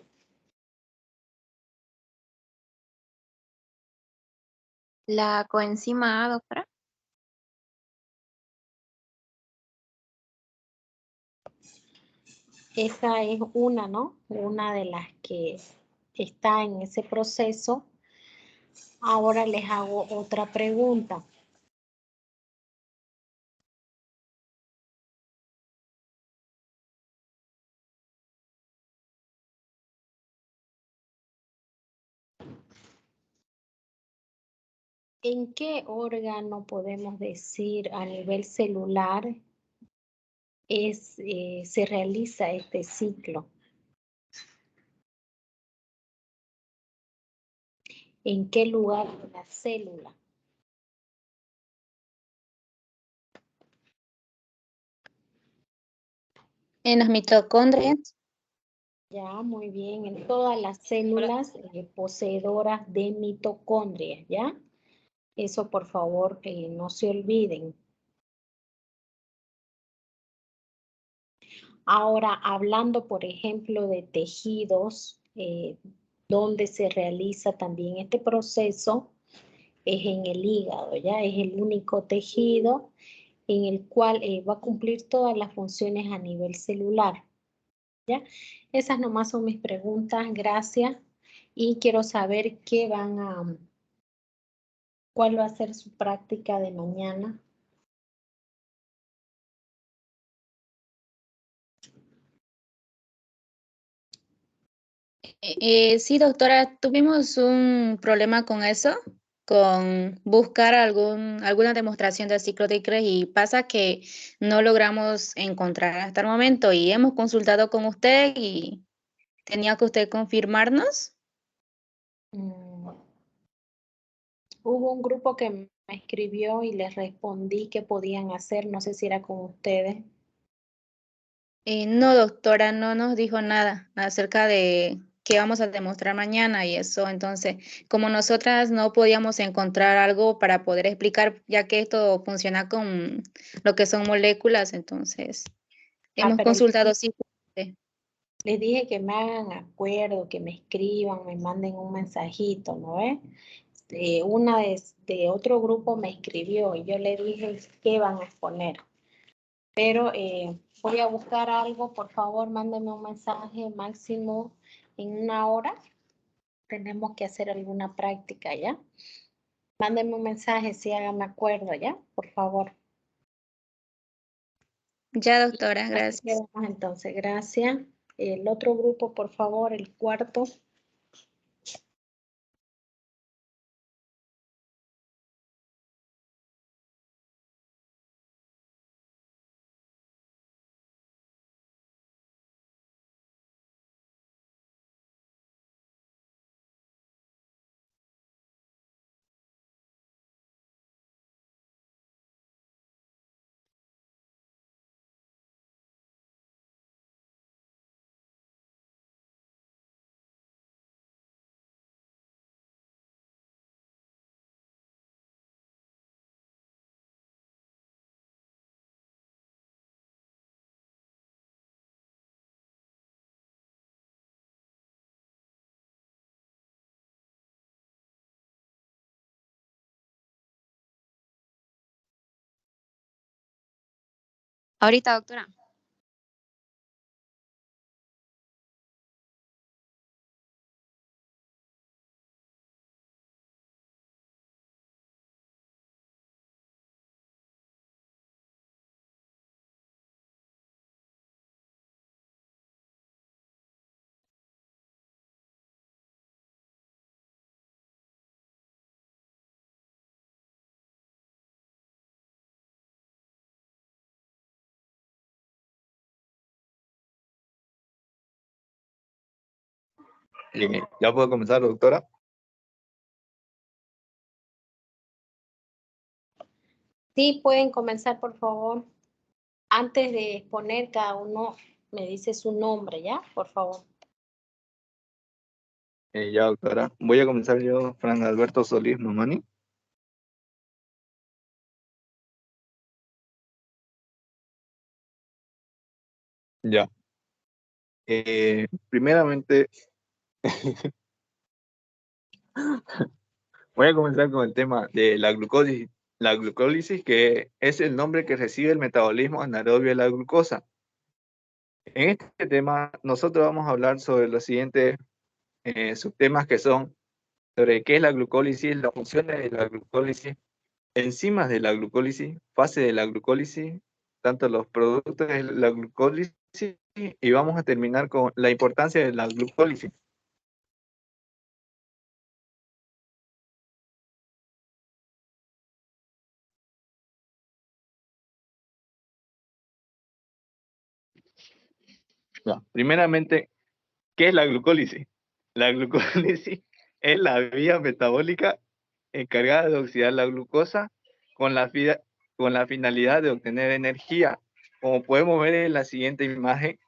La coenzima A, doctora. Esa es una, ¿no? Una de las que está en ese proceso. Ahora les hago otra pregunta. ¿En qué órgano podemos decir a nivel celular se realiza este ciclo? ¿En qué lugar de la célula? En las mitocondrias. Ya, muy bien. En todas las células poseedoras de mitocondrias, ¿ya? Eso, por favor, no se olviden. Ahora, hablando, por ejemplo, de tejidos, donde se realiza también este proceso, es en el hígado, ¿ya? Es el único tejido en el cual va a cumplir todas las funciones a nivel celular, ¿ya? Esas nomás son mis preguntas, gracias. Y quiero saber cuál va a ser su práctica de mañana. Sí, doctora, tuvimos un problema con eso, con buscar alguna demostración del ciclo de Krebs y pasa que no logramos encontrar hasta el momento y hemos consultado con usted y tenía que usted confirmarnos. Hubo un grupo que me escribió y les respondí qué podían hacer, no sé si era con ustedes. No, doctora, no nos dijo nada acerca de qué vamos a demostrar mañana y eso. Entonces, como nosotras no podíamos encontrar algo para poder explicar, ya que esto funciona con lo que son moléculas, entonces hemos Pero consultado sí. les dije que me hagan acuerdo, que me escriban, me manden un mensajito, ¿no es? Una de otro grupo me escribió y yo le dije qué van a exponer. Pero voy a buscar algo, por favor, mándenme un mensaje máximo en 1 hora. Tenemos que hacer alguna práctica, ¿ya? Mándenme un mensaje si háganme acuerdo, ¿ya? Por favor. Ya, doctora, Así gracias. quedamos entonces, gracias. El otro grupo, por favor, el cuarto. Ahorita, doctora. ¿Ya puedo comenzar, doctora? Sí, pueden comenzar, por favor. Antes de exponer, cada uno me dice su nombre, ¿ya? Por favor. Ya, doctora. Voy a comenzar yo, Fran Alberto Solís Mamani. Ya. Primeramente, voy a comenzar con el tema de la glucólisis. La glucólisis, que es el nombre que recibe el metabolismo anaerobio de la glucosa. En este tema, nosotros vamos a hablar sobre los siguientes subtemas que son sobre qué es la glucólisis, las funciones de la glucólisis, enzimas de la glucólisis, fase de la glucólisis, tanto los productos de la glucólisis, y vamos a terminar con la importancia de la glucólisis. Ya. Primeramente, ¿qué es la glucólisis? La glucólisis es la vía metabólica encargada de oxidar la glucosa con la finalidad de obtener energía. Como podemos ver en la siguiente imagen,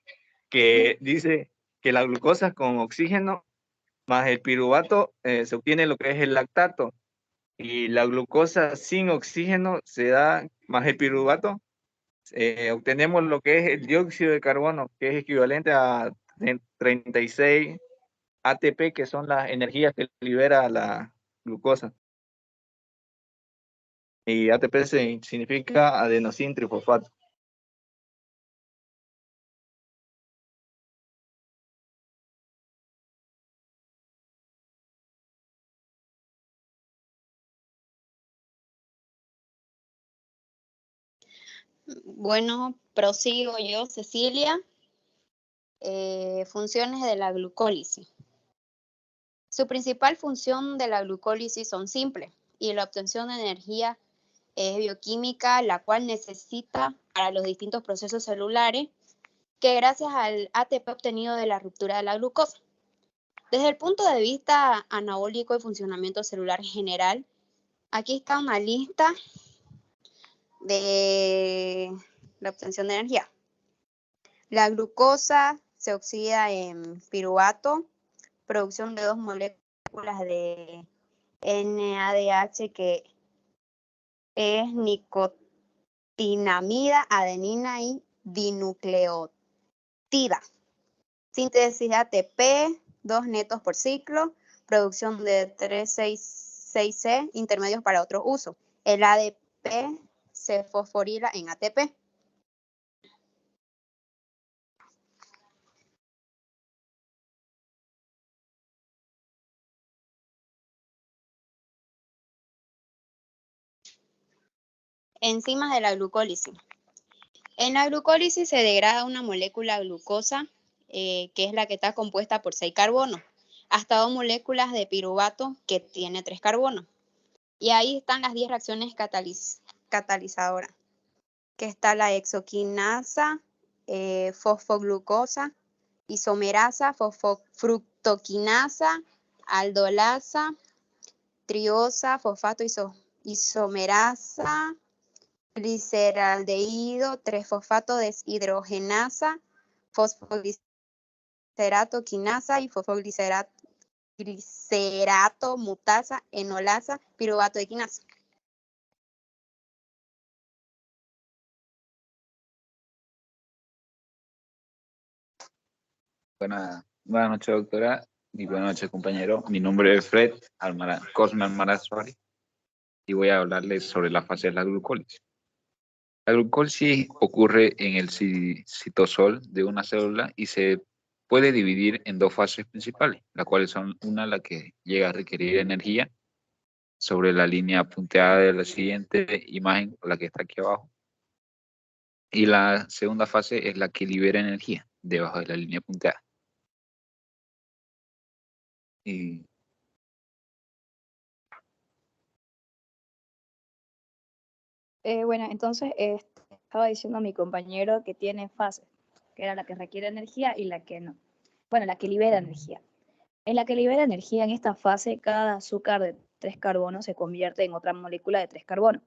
que dice que la glucosa con oxígeno más el piruvato se obtiene lo que es el lactato, y la glucosa sin oxígeno se da más el piruvato, obtenemos lo que es el dióxido de carbono, que es equivalente a 36 ATP, que son las energías que libera la glucosa. Y ATP significa adenosín trifosfato. Bueno, prosigo yo, Cecilia. Funciones de la glucólisis. Su principal función de la glucólisis son simples y la obtención de energía es bioquímica, la cual necesita para los distintos procesos celulares que gracias al ATP obtenido de la ruptura de la glucosa. Desde el punto de vista anabólico y funcionamiento celular general, aquí está una lista de la obtención de energía. La glucosa se oxida en piruvato, producción de 2 moléculas de NADH, que es nicotinamida, adenina y dinucleotida. Síntesis de ATP, 2 netos por ciclo, producción de 3,6,6C, intermedios para otros usos. El ADP se fosforila en ATP. Enzimas de la glucólisis. En la glucólisis se degrada una molécula glucosa, que es la que está compuesta por 6 carbonos, hasta 2 moléculas de piruvato, que tiene 3 carbonos. Y ahí están las 10 reacciones catalizadoras, que está la hexoquinasa, fosfoglucosa, isomerasa, fosfofructoquinasa, aldolasa, triosa, fosfato isomerasa, gliceraldehído, 3-fosfato deshidrogenasa, fosfoglicerato quinasa y fosfoglicerato mutasa, enolasa, piruvato de quinasa. Buenas noches, doctora, y buenas noches, compañero. Mi nombre es Fred Cosme Almaraz Suárez y voy a hablarles sobre la fase de la glucólisis. La glucólisis ocurre en el citosol de una célula y se puede dividir en dos fases principales, las cuales son una la que llega a requerir energía sobre la línea punteada de la siguiente imagen, la que está aquí abajo. Y la segunda fase es la que libera energía debajo de la línea punteada. Y Bueno, entonces estaba diciendo a mi compañero que tiene fases, que era la que requiere energía y la que no. Bueno, la que libera energía. En la que libera energía, en esta fase, cada azúcar de 3 carbonos se convierte en otra molécula de 3 carbonos,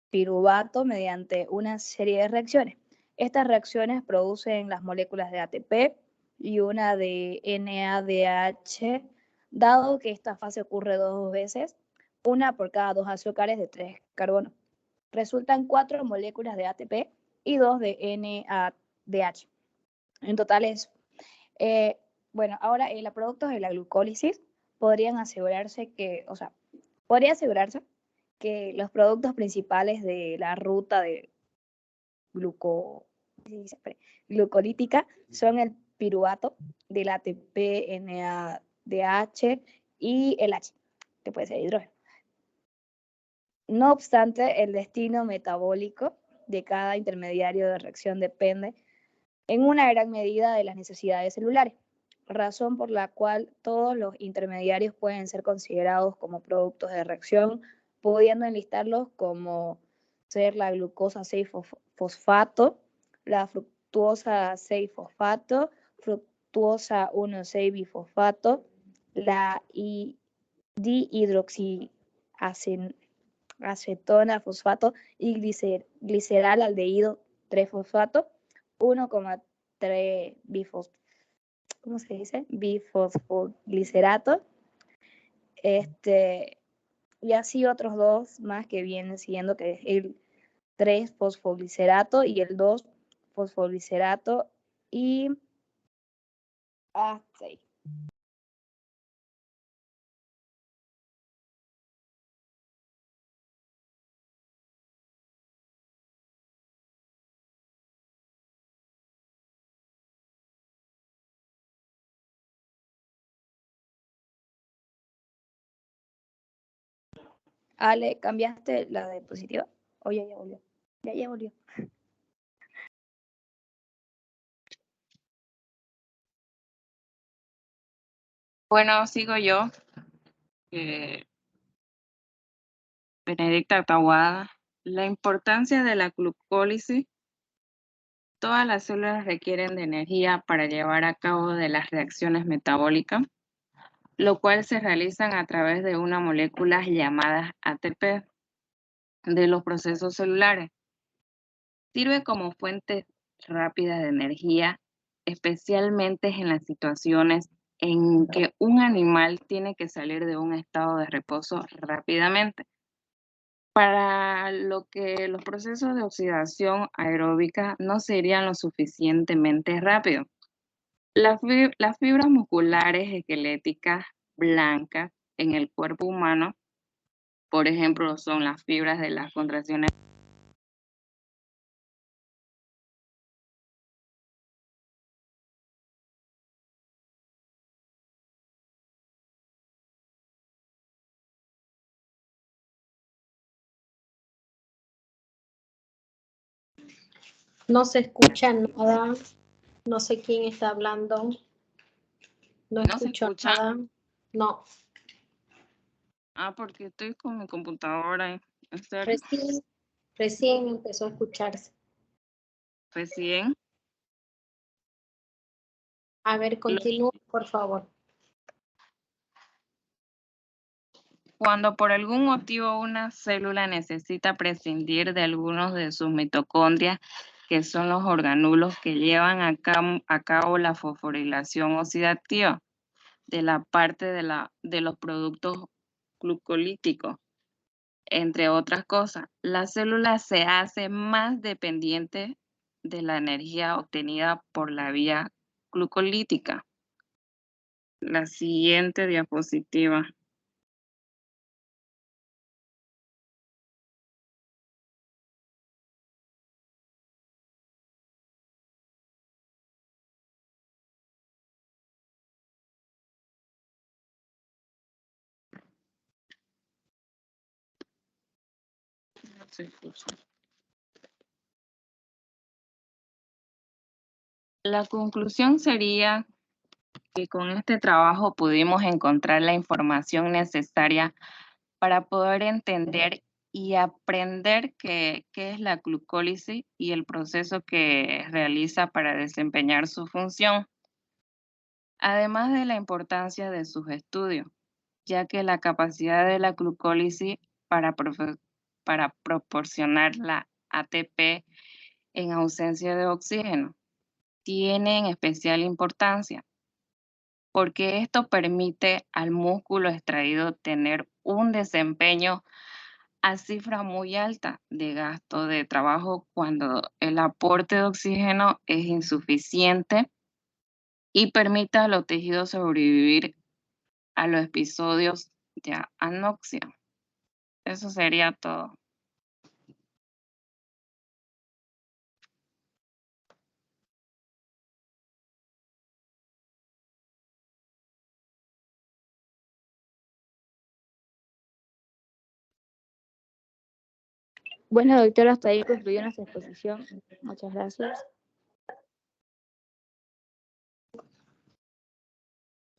piruvato, mediante una serie de reacciones. Estas reacciones producen las moléculas de ATP y una de NADH, dado que esta fase ocurre 2 veces, una por cada 2 azúcares de 3 carbonos. Resultan 4 moléculas de ATP y 2 de NADH. En total es, bueno, ahora los productos de la glucólisis podría asegurarse que los productos principales de la ruta de glucolítica son el piruvato del ATP, NADH y el H, que puede ser hidrógeno. No obstante, el destino metabólico de cada intermediario de reacción depende en una gran medida de las necesidades celulares, razón por la cual todos los intermediarios pueden ser considerados como productos de reacción, pudiendo enlistarlos como ser la glucosa 6-fosfato, la fructuosa 6-fosfato, fructuosa 1,6-bifosfato, la dihidroxiacetona fosfato y gliceral aldehído 3-fosfato, 1,3 bifosfoglicerato, y así otros dos más que vienen siguiendo, que es el 3-fosfoglicerato y el 2-fosfoglicerato y hasta ahí. Ale, ¿cambiaste la diapositiva? O ya volvió. Ya volvió. Bueno, sigo yo. Benedicta Tahuada. La importancia de la glucólisis. Todas las células requieren de energía para llevar a cabo de las reacciones metabólicas, lo cual se realizan a través de una molécula llamada ATP de los procesos celulares. Sirve como fuente rápida de energía, especialmente en las situaciones en que un animal tiene que salir de un estado de reposo rápidamente. Para lo que los procesos de oxidación aeróbica no serían lo suficientemente rápidos. Las fibras musculares esqueléticas blancas en el cuerpo humano, por ejemplo, son las fibras de las contracciones. No se escucha nada. No sé quién está hablando. No escucho nada. No. Ah, porque estoy con mi computadora. Recién empezó a escucharse. Recién. A ver, continúa, por favor. Cuando por algún motivo una célula necesita prescindir de algunos de sus mitocondrias, que son los organulos que llevan a cabo la fosforilación oxidativa de la parte de los productos glucolíticos, entre otras cosas, la célula se hace más dependiente de la energía obtenida por la vía glucolítica. La siguiente diapositiva. La conclusión sería que con este trabajo pudimos encontrar la información necesaria para poder entender y aprender qué es la glucólisis y el proceso que realiza para desempeñar su función, además de la importancia de sus estudios, ya que la capacidad de la glucólisis para proporcionar la ATP en ausencia de oxígeno tiene en especial importancia, porque esto permite al músculo extraído tener un desempeño a cifra muy alta de gasto de trabajo cuando el aporte de oxígeno es insuficiente y permite a los tejidos sobrevivir a los episodios de anoxia. Eso sería todo. Bueno, doctora, hasta ahí concluyó nuestra exposición. Muchas gracias.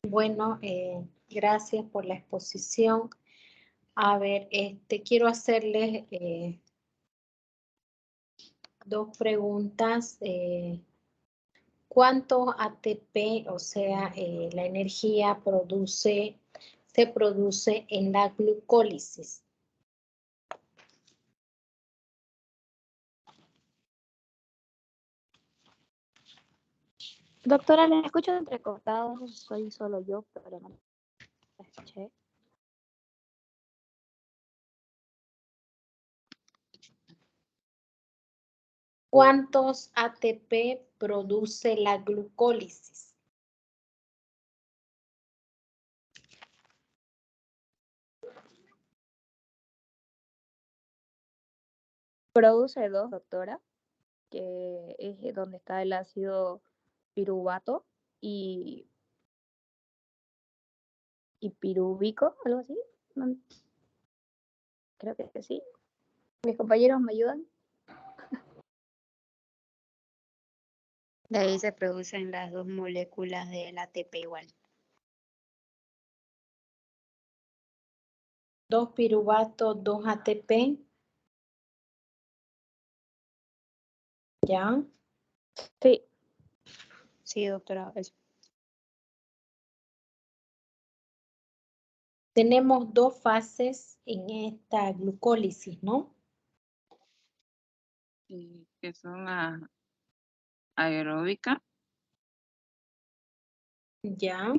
Bueno, gracias por la exposición. A ver, quiero hacerles dos preguntas. ¿Cuánto ATP, o sea, la energía se produce en la glucólisis? Doctora, le escucho entrecortado, soy solo yo, pero no la escuché. ¿Cuántos ATP produce la glucólisis? Produce dos, doctora, que es donde está el ácido piruvato y pirúvico, algo así. No, creo que sí. ¿Mis compañeros me ayudan? De ahí se producen las dos moléculas del ATP igual. 2 piruvato, 2 ATP. ¿Ya? Sí. Sí, doctora. Eso. Tenemos dos fases en esta glucólisis, ¿no? Y que son la aeróbica. Ya.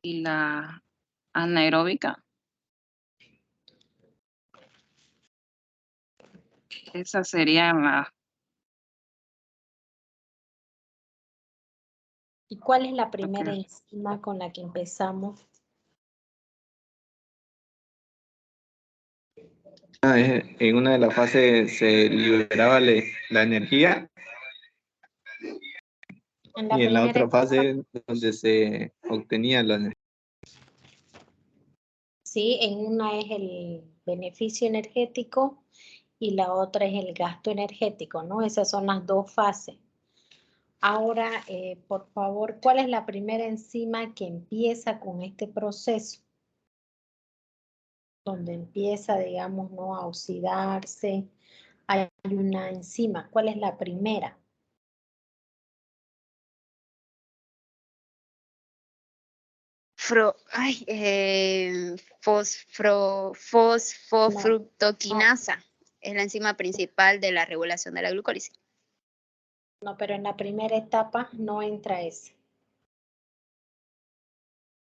Y la anaeróbica. Esa sería la... ¿Y cuál es la primera enzima con la que empezamos? En una de las fases se liberaba la energía y en la otra fase donde se obtenía la energía. Sí, en una es el beneficio energético y la otra es el gasto energético, ¿no? Esas son las dos fases. Ahora, por favor, ¿cuál es la primera enzima que empieza con este proceso? Donde empieza, digamos, ¿no? A oxidarse. Hay una enzima. ¿Cuál es la primera? Fosfofructoquinasa es la enzima principal de la regulación de la glucólisis. No, pero en la primera etapa no entra ese.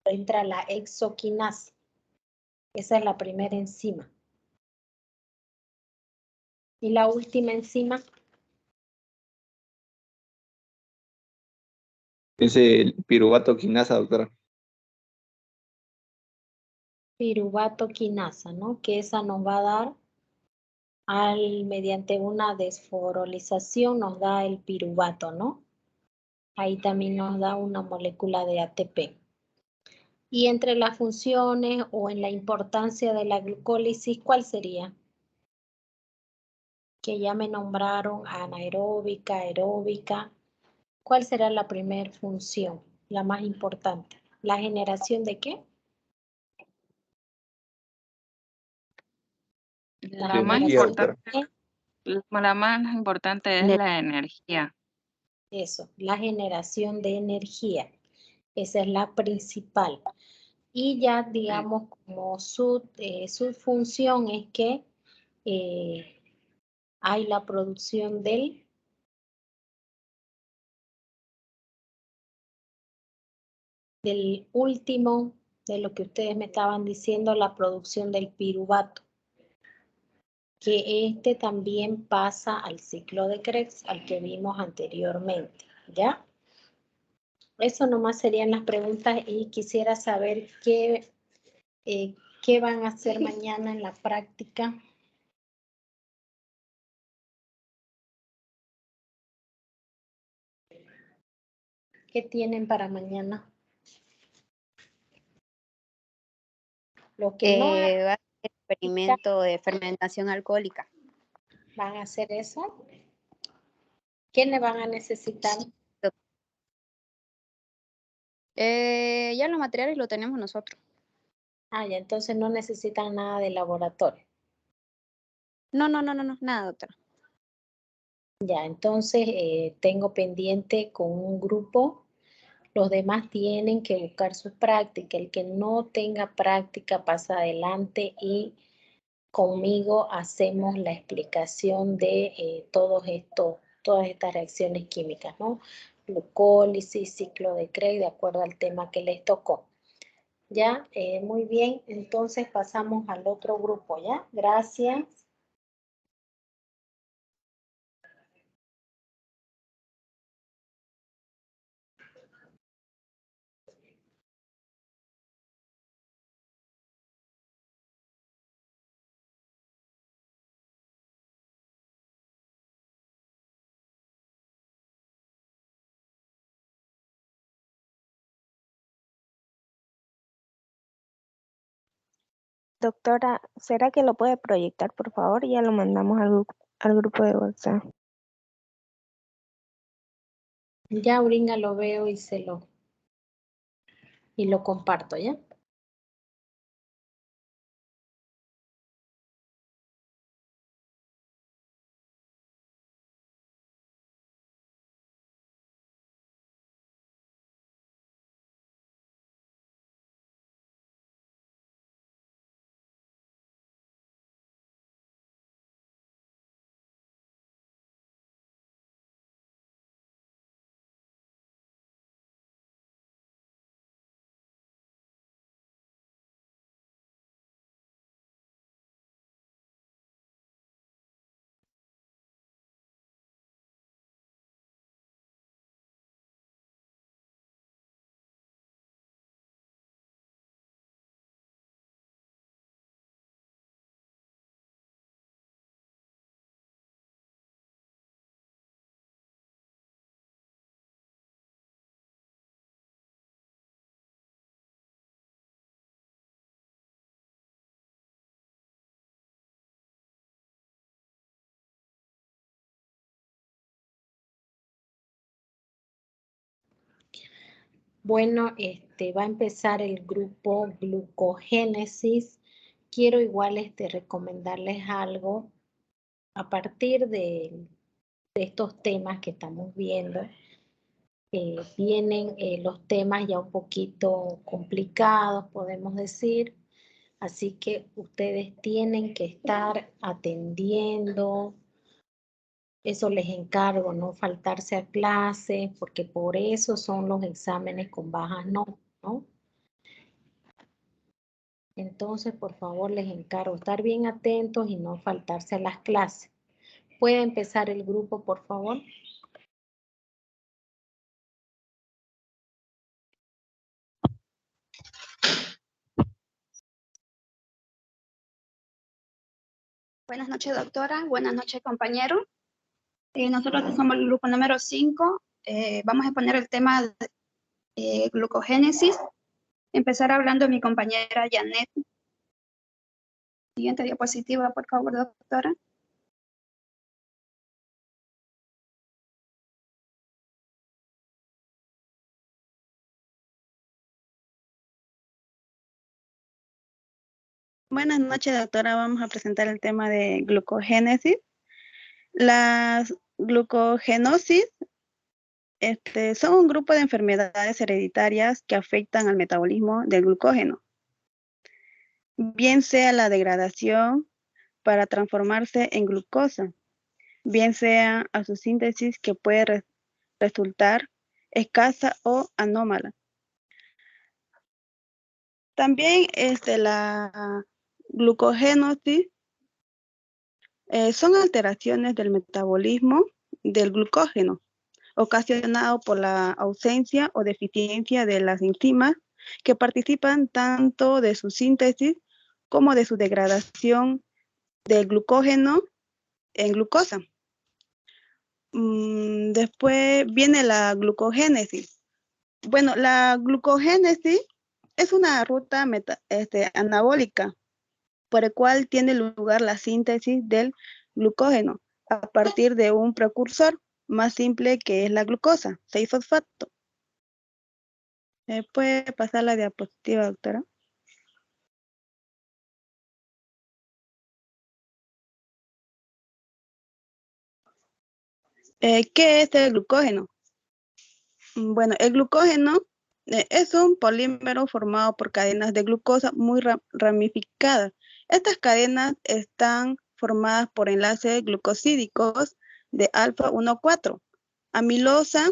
Entra la hexoquinasa. Esa es la primera enzima. ¿Y la última enzima? Es el piruvato quinasa, doctora. Piruvato quinasa, ¿no? Que esa nos va a dar mediante una desfosforilación nos da el piruvato, ¿no? Ahí también nos da una molécula de ATP. Y entre las funciones o en la importancia de la glucólisis, ¿cuál sería? que ya me nombraron anaeróbica, aeróbica. ¿Cuál será la primera función, la más importante? ¿La generación de qué? La más importante, la más importante es la energía. Eso, la generación de energía. Esa es la principal. Y ya, digamos, como su función es que hay la producción del último, de lo que ustedes me estaban diciendo, la producción del piruvato, que este también pasa al ciclo de Krebs, al que vimos anteriormente, ¿ya? Eso nomás serían las preguntas y quisiera saber qué van a hacer mañana en la práctica. ¿Qué tienen para mañana? Lo que no Va a ser experimento de fermentación alcohólica. ¿Van a hacer eso? ¿Qué le van a necesitar? Ya los materiales lo tenemos nosotros. Ah, ya, entonces no necesitan nada de laboratorio. No, nada, doctora. Ya, entonces tengo pendiente con un grupo. Los demás tienen que buscar su práctica. El que no tenga práctica pasa adelante y conmigo hacemos la explicación de todas estas reacciones químicas, ¿no? Glucólisis, ciclo de Krebs, de acuerdo al tema que les tocó. Ya, muy bien. Entonces pasamos al otro grupo, ¿ya? Gracias. Doctora, ¿será que lo puede proyectar, por favor? Ya lo mandamos al grupo de WhatsApp. Ya ahorita lo veo y lo comparto, ¿ya? Bueno, va a empezar el grupo glucogénesis. Quiero igual recomendarles algo a partir de estos temas que estamos viendo. Vienen los temas ya un poquito complicados, podemos decir. Así que ustedes tienen que estar atendiendo. Eso les encargo, no faltarse a clase, porque por eso son los exámenes con bajas notas, ¿no? Entonces, por favor, les encargo estar bien atentos y no faltarse a las clases. ¿Puede empezar el grupo, por favor? Buenas noches, doctora. Buenas noches, compañeros. Nosotros que somos el grupo número 5. Vamos a poner el tema de glucogénesis. Empezar hablando de mi compañera Janet. Siguiente diapositiva, por favor, doctora. Buenas noches, doctora. Vamos a presentar el tema de glucogénesis. Las glucogenosis son un grupo de enfermedades hereditarias que afectan al metabolismo del glucógeno, bien sea la degradación para transformarse en glucosa, bien sea a su síntesis que puede resultar escasa o anómala. También la glucogénesis son alteraciones del metabolismo del glucógeno, ocasionado por la ausencia o deficiencia de las enzimas que participan tanto de su síntesis como de su degradación del glucógeno en glucosa. Después viene la glucogénesis. Bueno, la glucogénesis es una ruta anabólica por el cual tiene lugar la síntesis del glucógeno a partir de un precursor más simple que es la glucosa, 6-fosfato. ¿Puede pasar la diapositiva, doctora? ¿Qué es el glucógeno? Bueno, el glucógeno es un polímero formado por cadenas de glucosa muy ramificadas. Estas cadenas están formadas por enlaces glucosídicos de alfa 1,4, amilosa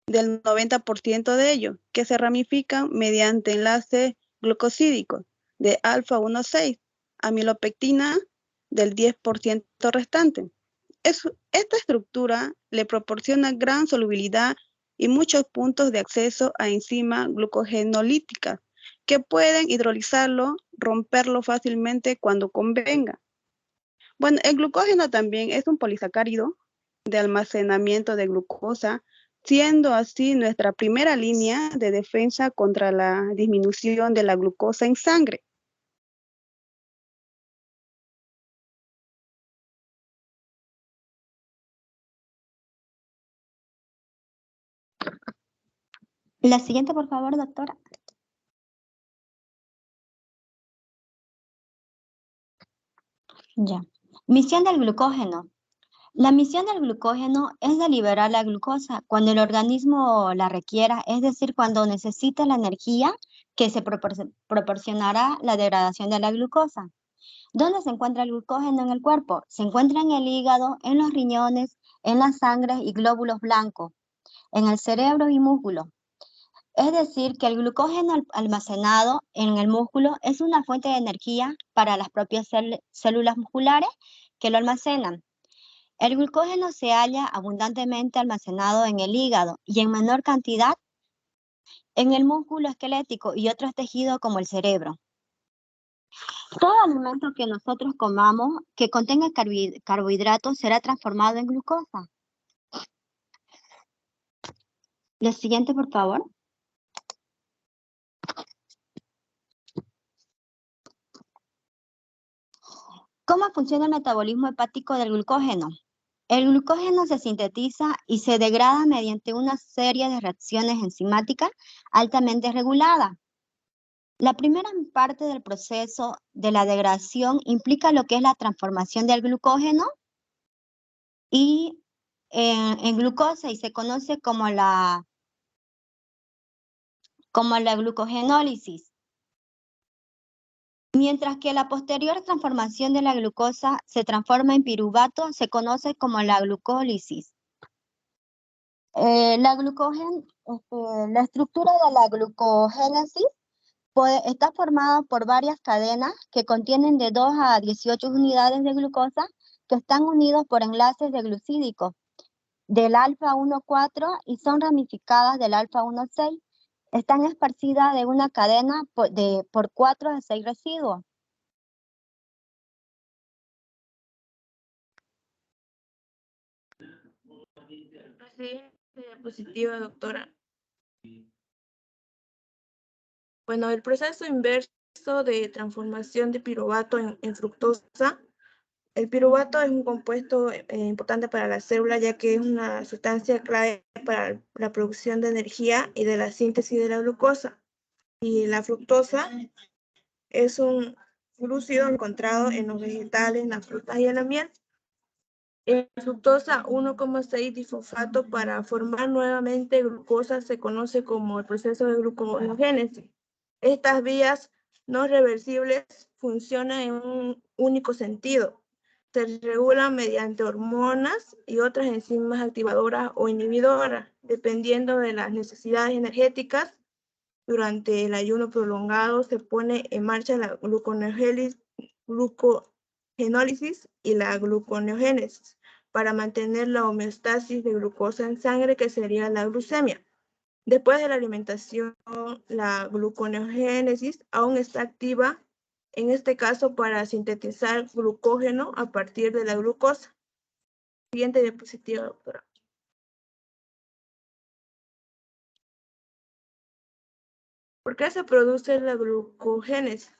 del 90% de ellos, que se ramifican mediante enlaces glucosídicos de alfa 1,6, amilopectina del 10% restante. Esta estructura le proporciona gran solubilidad y muchos puntos de acceso a enzimas glucogenolíticas que pueden hidrolizarlo, romperlo fácilmente cuando convenga. Bueno, el glucógeno también es un polisacárido de almacenamiento de glucosa, siendo así nuestra primera línea de defensa contra la disminución de la glucosa en sangre. La siguiente, por favor, doctora. Ya. Misión del glucógeno. La misión del glucógeno es de liberar la glucosa cuando el organismo la requiera, es decir, cuando necesite la energía que se proporcionará la degradación de la glucosa. ¿Dónde se encuentra el glucógeno en el cuerpo? Se encuentra en el hígado, en los riñones, en la sangre y glóbulos blancos, en el cerebro y músculo. Es decir, que el glucógeno almacenado en el músculo es una fuente de energía para las propias células musculares que lo almacenan. El glucógeno se halla abundantemente almacenado en el hígado y en menor cantidad en el músculo esquelético y otros tejidos como el cerebro. Todo alimento que nosotros comamos que contenga carbohidratos será transformado en glucosa. La siguiente, por favor. ¿Cómo funciona el metabolismo hepático del glucógeno? El glucógeno se sintetiza y se degrada mediante una serie de reacciones enzimáticas altamente reguladas. La primera parte del proceso de la degradación implica lo que es la transformación del glucógeno en glucosa y se conoce como la glucogenólisis. Mientras que la posterior transformación de la glucosa se transforma en piruvato, se conoce como la glucólisis. La estructura de la glucogénesis está formada por varias cadenas que contienen de 2 a 18 unidades de glucosa que están unidos por enlaces de glucídicos del alfa 1,4 y son ramificadas del alfa 1,6. Están esparcidas de una cadena por 4 a 6 residuos. Siguiente diapositiva, doctora. Bueno, el proceso inverso de transformación de piruvato en fructosa. El piruvato es un compuesto importante para la célula, ya que es una sustancia clave para la producción de energía y de la síntesis de la glucosa. Y la fructosa es un glúcido encontrado en los vegetales, en las frutas y en la miel. En fructosa 1,6 disfosfato para formar nuevamente glucosa se conoce como el proceso de gluconeogénesis. Estas vías no reversibles funcionan en un único sentido. Se regulan mediante hormonas y otras enzimas activadoras o inhibidoras, dependiendo de las necesidades energéticas. Durante el ayuno prolongado se pone en marcha la glucogenólisis y la gluconeogénesis para mantener la homeostasis de glucosa en sangre, que sería la glucemia. Después de la alimentación, la gluconeogénesis aún está activa, en este caso para sintetizar glucógeno a partir de la glucosa. Siguiente diapositiva, doctora. ¿Por qué se produce la glucogénesis?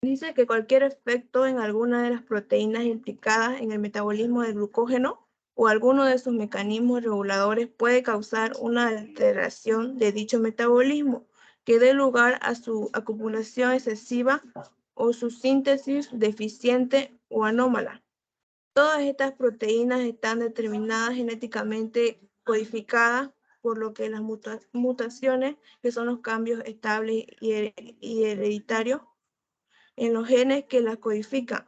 Dice que cualquier efecto en alguna de las proteínas implicadas en el metabolismo del glucógeno o alguno de sus mecanismos reguladores puede causar una alteración de dicho metabolismo que dé lugar a su acumulación excesiva o su síntesis deficiente o anómala. Todas estas proteínas están determinadas genéticamente codificadas, por lo que las mutaciones, que son los cambios estables y hereditarios, en los genes que las codifican,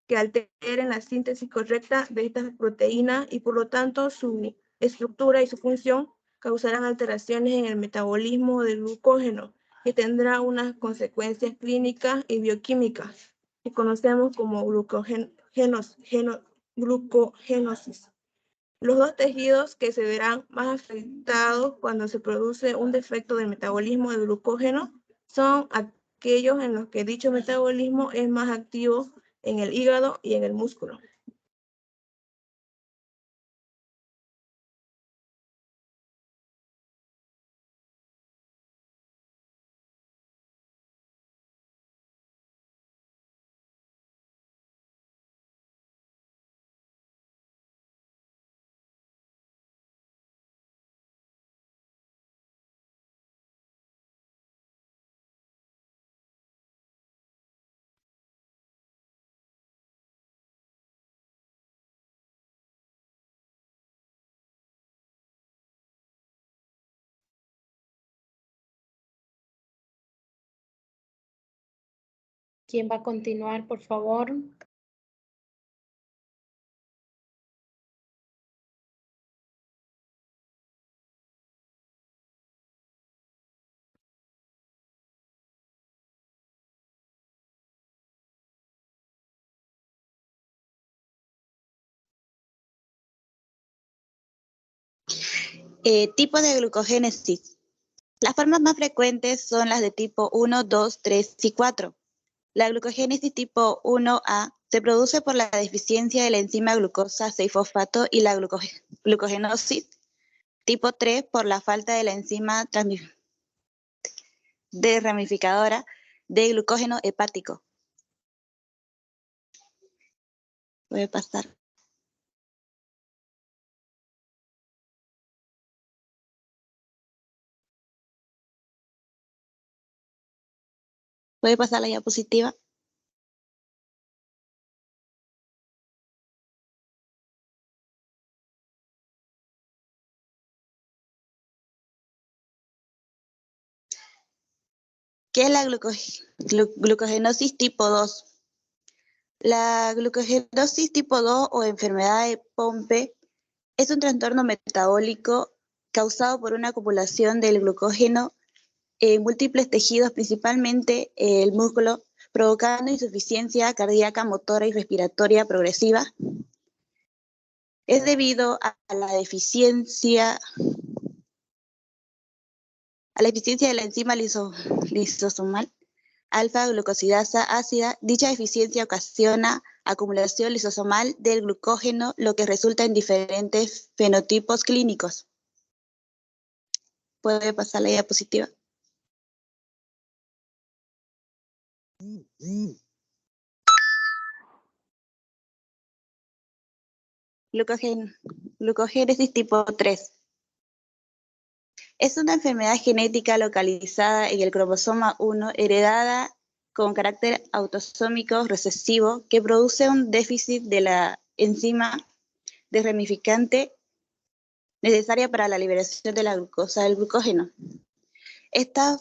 que alteren la síntesis correcta de estas proteínas y por lo tanto su estructura y su función causarán alteraciones en el metabolismo del glucógeno, que tendrá unas consecuencias clínicas y bioquímicas que conocemos como glucogénosis. Los dos tejidos que se verán más afectados cuando se produce un defecto del metabolismo del glucógeno son aquellos en los que dicho metabolismo es más activo en el hígado y en el músculo. ¿Quién va a continuar, por favor? Tipo de glucogénesis. Las formas más frecuentes son las de tipo 1, 2, 3 y 4. La glucogénesis tipo 1A se produce por la deficiencia de la enzima glucosa 6-fosfato y la glucogenosis tipo 3 por la falta de la enzima ramificadora de glucógeno hepático. Voy a pasar. ¿Puede pasar la diapositiva? ¿Qué es la glucogenosis tipo 2? La glucogenosis tipo 2 o enfermedad de Pompe es un trastorno metabólico causado por una acumulación del glucógeno en múltiples tejidos, principalmente el músculo, provocando insuficiencia cardíaca, motora y respiratoria progresiva. Es debido a la deficiencia de la enzima lisosomal alfa-glucosidasa ácida. Dicha deficiencia ocasiona acumulación lisosomal del glucógeno, lo que resulta en diferentes fenotipos clínicos. ¿Puede pasar la diapositiva? Glucogénesis tipo 3. Es una enfermedad genética localizada en el cromosoma 1, heredada con carácter autosómico recesivo que produce un déficit de la enzima desramificante necesaria para la liberación de la glucosa del glucógeno. Está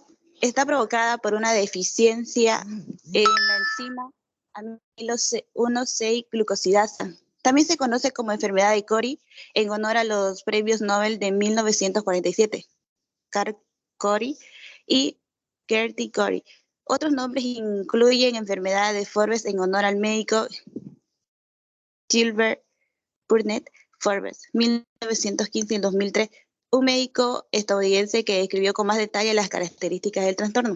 provocada por una deficiencia en la enzima amilo 1,6-glucosidasa. También se conoce como enfermedad de Cori en honor a los premios Nobel de 1947, Carl Cori y Gerty Cori. Otros nombres incluyen enfermedad de Forbes en honor al médico Gilbert Burnett Forbes, 1915 y 2003, un médico estadounidense que describió con más detalle las características del trastorno.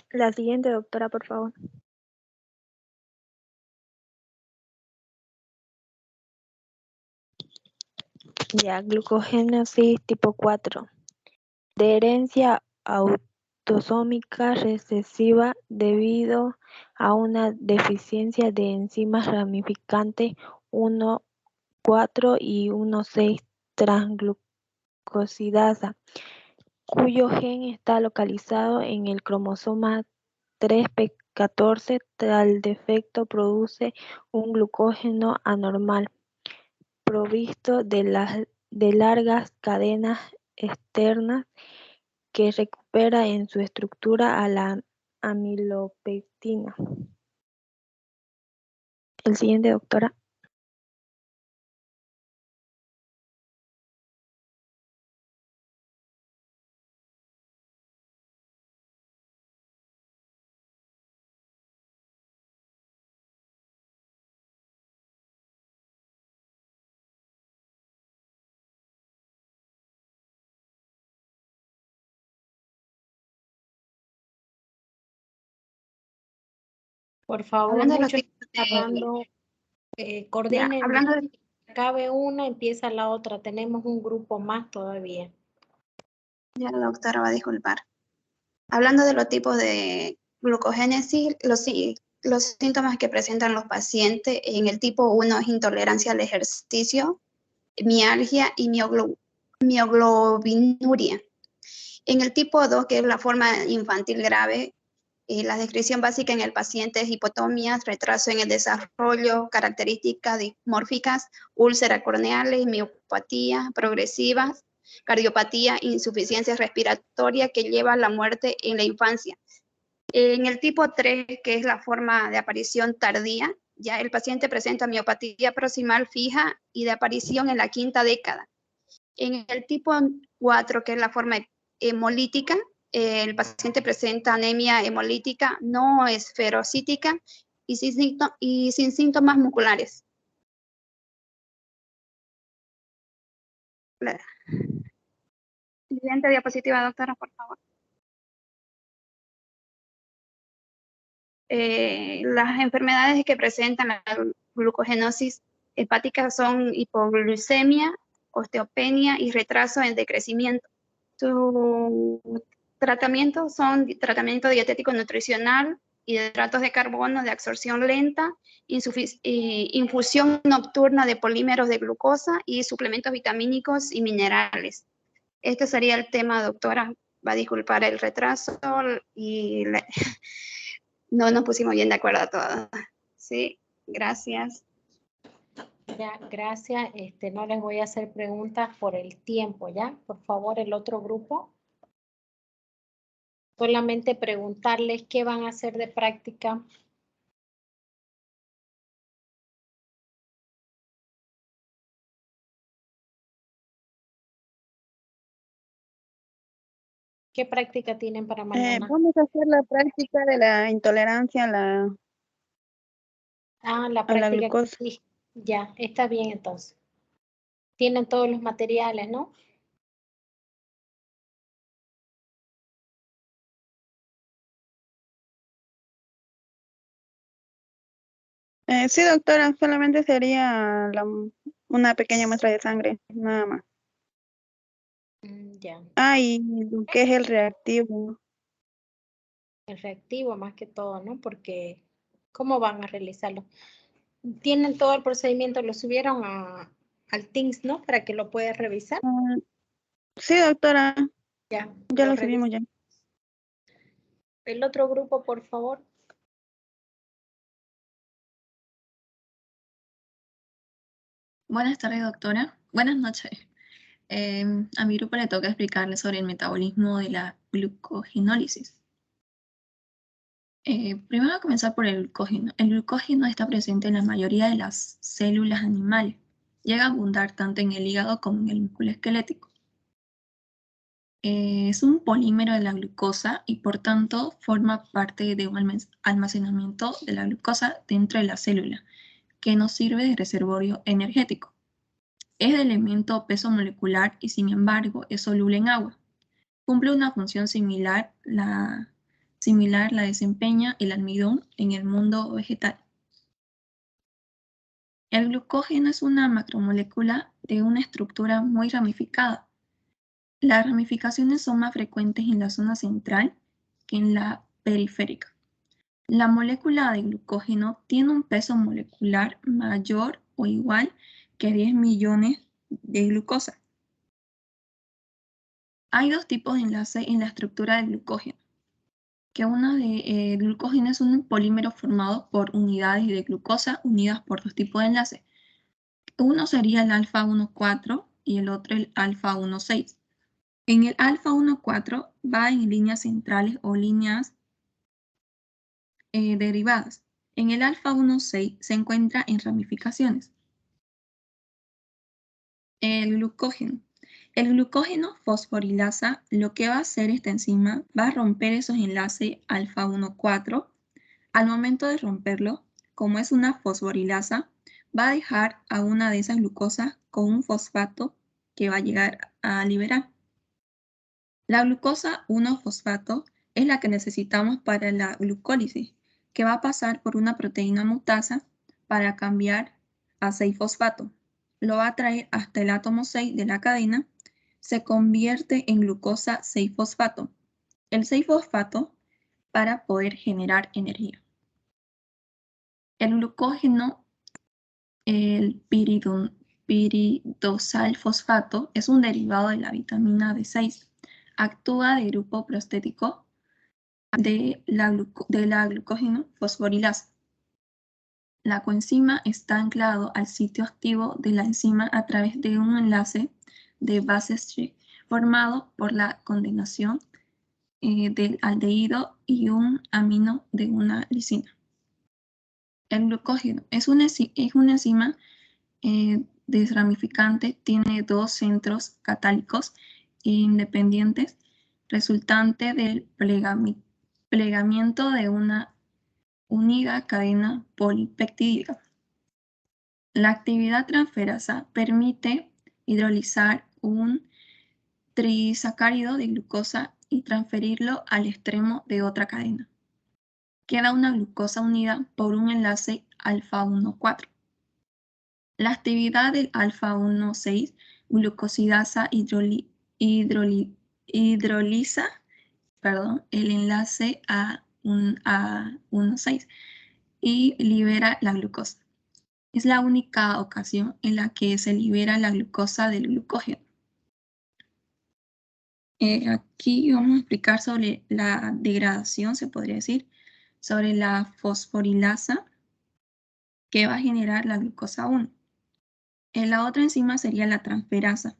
La siguiente, doctora, por favor. Ya, glucogénesis tipo 4. De herencia autosómica recesiva debido a una deficiencia de enzimas ramificantes 1,4 y 1,6 transglucosidasa, cuyo gen está localizado en el cromosoma 3p14. Tal defecto produce un glucógeno anormal, provisto de largas cadenas externas que recupera en su estructura a la amilopectina. El siguiente, doctora. Por favor, Hablando de los muchos tipos están hablando, coordinen hablando bien. Acabe una, empieza la otra. Tenemos un grupo más todavía. Ya la doctora va a disculpar. Hablando de los tipos de glucogénesis, los síntomas que presentan los pacientes en el tipo 1 es intolerancia al ejercicio, mialgia y mioglobinuria. En el tipo 2, que es la forma infantil grave, la descripción básica en el paciente es hipotomias, retraso en el desarrollo, características dismórficas, úlceras corneales, miopatía progresivas, cardiopatía, insuficiencia respiratoria que lleva a la muerte en la infancia. En el tipo 3, que es la forma de aparición tardía, ya el paciente presenta miopatía proximal fija y de aparición en la quinta década. En el tipo 4, que es la forma hemolítica, el paciente presenta anemia hemolítica no esferocítica y sin síntomas musculares. Siguiente diapositiva, doctora, por favor. Las enfermedades que presentan la glucogenosis hepática son hipoglucemia, osteopenia y retraso en decrecimiento. Su tratamiento son tratamiento dietético nutricional, hidratos de carbono de absorción lenta, infusión nocturna de polímeros de glucosa y suplementos vitamínicos y minerales. Este sería el tema, doctora. Va a disculpar el retraso y no nos pusimos bien de acuerdo todos. Sí, gracias. Ya, gracias. No les voy a hacer preguntas por el tiempo, ¿ya? Por favor, el otro grupo. Solamente preguntarles qué van a hacer de práctica. ¿Qué práctica tienen para mañana? Vamos a hacer la práctica de la intolerancia a la La práctica glucosa. sí. Ya, está bien entonces. Tienen todos los materiales, ¿no? Sí, doctora, solamente sería una pequeña muestra de sangre, nada más. Ya. Y lo que es el reactivo. El reactivo más que todo, ¿no? Porque, ¿cómo van a realizarlo? Tienen todo el procedimiento, lo subieron al Teams, ¿no? Para que lo puedan revisar. Sí, doctora, Ya, ya lo reviso. subimos ya. El otro grupo, por favor. Buenas tardes, doctora. Buenas noches. A mi grupo le toca explicarle sobre el metabolismo de la glucogenólisis. Primero voy a comenzar por el glucógeno. El glucógeno está presente en la mayoría de las células animales. Llega a abundar tanto en el hígado como en el músculo esquelético. Es un polímero de la glucosa y por tanto forma parte de un almacenamiento de la glucosa dentro de la célula, que nos sirve de reservorio energético. Es de elemento peso molecular y sin embargo es soluble en agua. Cumple una función similar la desempeña el almidón en el mundo vegetal. El glucógeno es una macromolécula de una estructura muy ramificada. Las ramificaciones son más frecuentes en la zona central que en la periférica. La molécula de glucógeno tiene un peso molecular mayor o igual que 10 millones de glucosa. Hay dos tipos de enlace en la estructura del glucógeno. Que uno de glucógeno es un polímero formado por unidades de glucosa unidas por dos tipos de enlace. Uno sería el alfa 1,4 y el otro el alfa 1,6. En el alfa 1,4 va en líneas centrales o líneas derivadas. En el alfa 1,6 se encuentra en ramificaciones. El glucógeno. El glucógeno fosforilasa lo que va a hacer esta enzima va a romper esos enlaces alfa 1,4. Al momento de romperlo, como es una fosforilasa, va a dejar a una de esas glucosas con un fosfato que va a llegar a liberar. La glucosa 1-fosfato es la que necesitamos para la glucólisis, que va a pasar por una proteína mutasa para cambiar a 6-fosfato. Lo va a traer hasta el átomo 6 de la cadena, se convierte en glucosa 6-fosfato. El 6-fosfato para poder generar energía. El glucógeno, el piridosal fosfato, es un derivado de la vitamina B6. Actúa de grupo prostético de la glucógeno fosforilasa. La coenzima está anclado al sitio activo de la enzima a través de un enlace de base Strich formado por la condenación del aldehído y un amino de una lisina. El glucógeno es una enzima desramificante, tiene dos centros catálicos independientes, resultante del plegamiento de una unida cadena polipeptídica. La actividad transferasa permite hidrolizar un trisacárido de glucosa y transferirlo al extremo de otra cadena. Queda una glucosa unida por un enlace alfa 1,4. La actividad del alfa 1,6 glucosidasa hidroliza el enlace a 1,6 y libera la glucosa. Es la única ocasión en la que se libera la glucosa del glucógeno. Aquí vamos a explicar sobre la degradación, se podría decir, sobre la fosforilasa que va a generar la glucosa 1. La otra enzima sería la transferasa,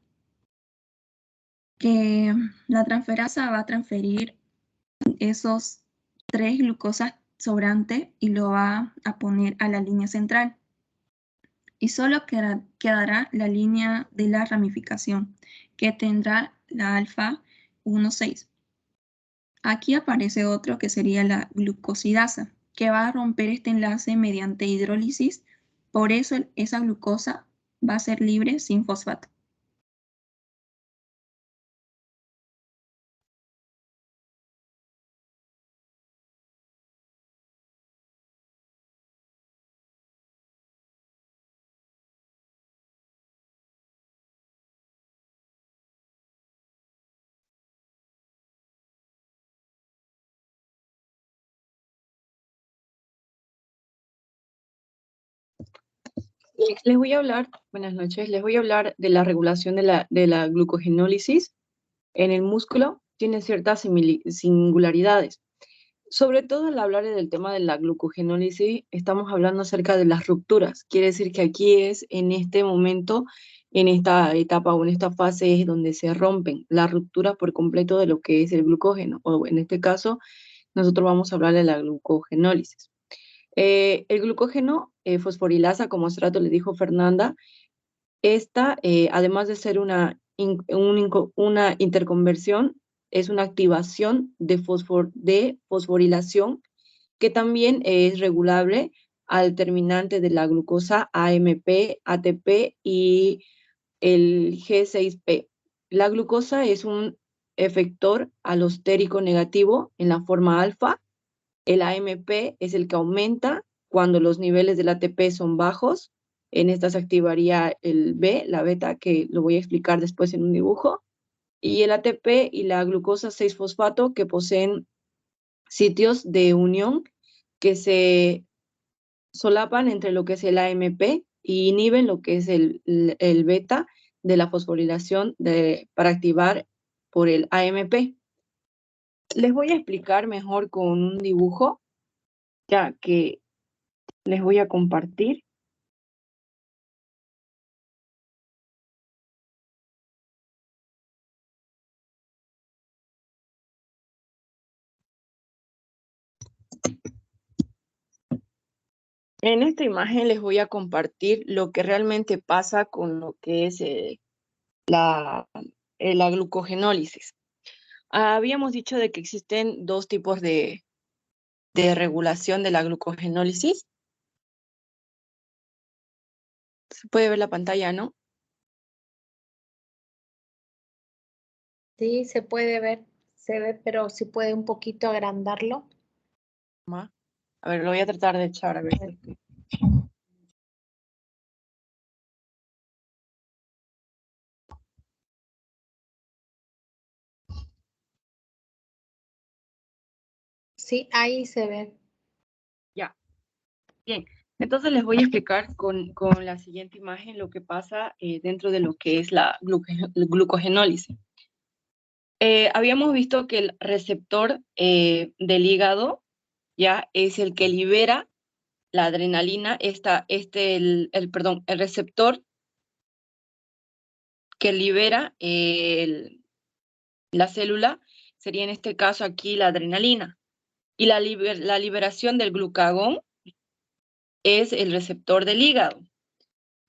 que la transferasa va a transferir esos 3 glucosas sobrantes y lo va a poner a la línea central. Y solo quedará la línea de la ramificación, que tendrá la alfa 1,6. Aquí aparece otro que sería la glucosidasa, que va a romper este enlace mediante hidrólisis, por eso esa glucosa va a ser libre sin fosfato. Les voy a hablar, buenas noches, les voy a hablar de la regulación de la glucogenólisis. en el músculo tiene ciertas singularidades. Sobre todo al hablar del tema de la glucogenólisis, estamos hablando acerca de las rupturas. Quiere decir que aquí es en este momento, en esta etapa o en esta fase es donde se rompen las rupturas por completo de lo que es el glucógeno, o en este caso nosotros vamos a hablar de la glucogenólisis. El glucógeno fosforilasa, como hace rato le dijo Fernanda, esta, además de ser una interconversión, es una activación de fosforilación que también es regulable al terminante de la glucosa AMP, ATP y el G6P. La glucosa es un efector alostérico negativo en la forma alfa. El AMP es el que aumenta cuando los niveles del ATP son bajos. En esta se activaría el B, la beta, que lo voy a explicar después en un dibujo. Y el ATP y la glucosa 6-fosfato, que poseen sitios de unión que se solapan entre lo que es el AMP y inhiben lo que es el beta de la fosforilación para activar por el AMP. Les voy a explicar mejor con un dibujo, ya que les voy a compartir. En esta imagen les voy a compartir lo que realmente pasa con lo que es la glucogenólisis. Habíamos dicho de que existen dos tipos de regulación de la glucogenólisis. Se puede ver la pantalla, ¿no? Sí, se puede ver, se ve, pero si puede un poquito agrandarlo. A ver, lo voy a tratar de echar a ver si... Sí, ahí se ve. Ya. Bien, entonces les voy a explicar con la siguiente imagen lo que pasa dentro de lo que es la glucogenólisis. Habíamos visto que el receptor del hígado ya es el que libera la adrenalina, el receptor que libera la célula sería en este caso aquí la adrenalina. Y la liberación del glucagón es el receptor del hígado.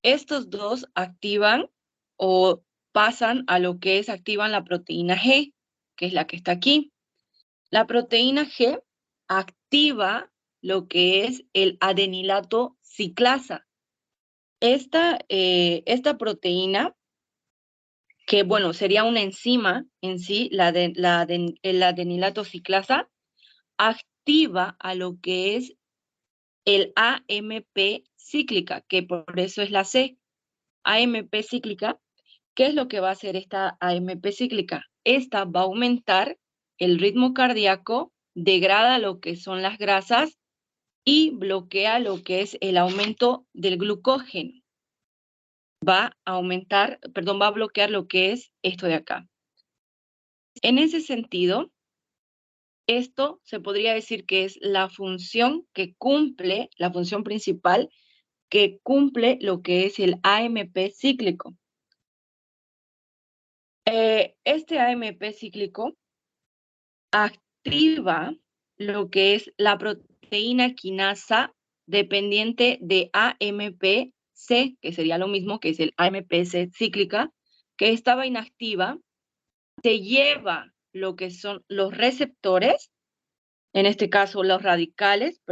Estos dos activan o pasan a lo que es activan la proteína G, que es la que está aquí. La proteína G activa lo que es el adenilato ciclasa. Esta proteína, que bueno, sería una enzima en sí, el adenilato ciclasa, activa a lo que es el AMP cíclica, que por eso es la C. AMP cíclica, ¿qué es lo que va a hacer esta AMP cíclica? Esta va a aumentar el ritmo cardíaco, degrada lo que son las grasas y bloquea lo que es el aumento del glucógeno. Va a bloquear lo que es esto de acá. En ese sentido, esto se podría decir que es la función que cumple, la función principal que cumple lo que es el AMP cíclico. Este AMP cíclico activa lo que es la proteína quinasa dependiente de AMPC, que sería lo mismo que es el AMPC cíclica, que estaba inactiva, se lleva lo que son los receptores, en este caso los radicales,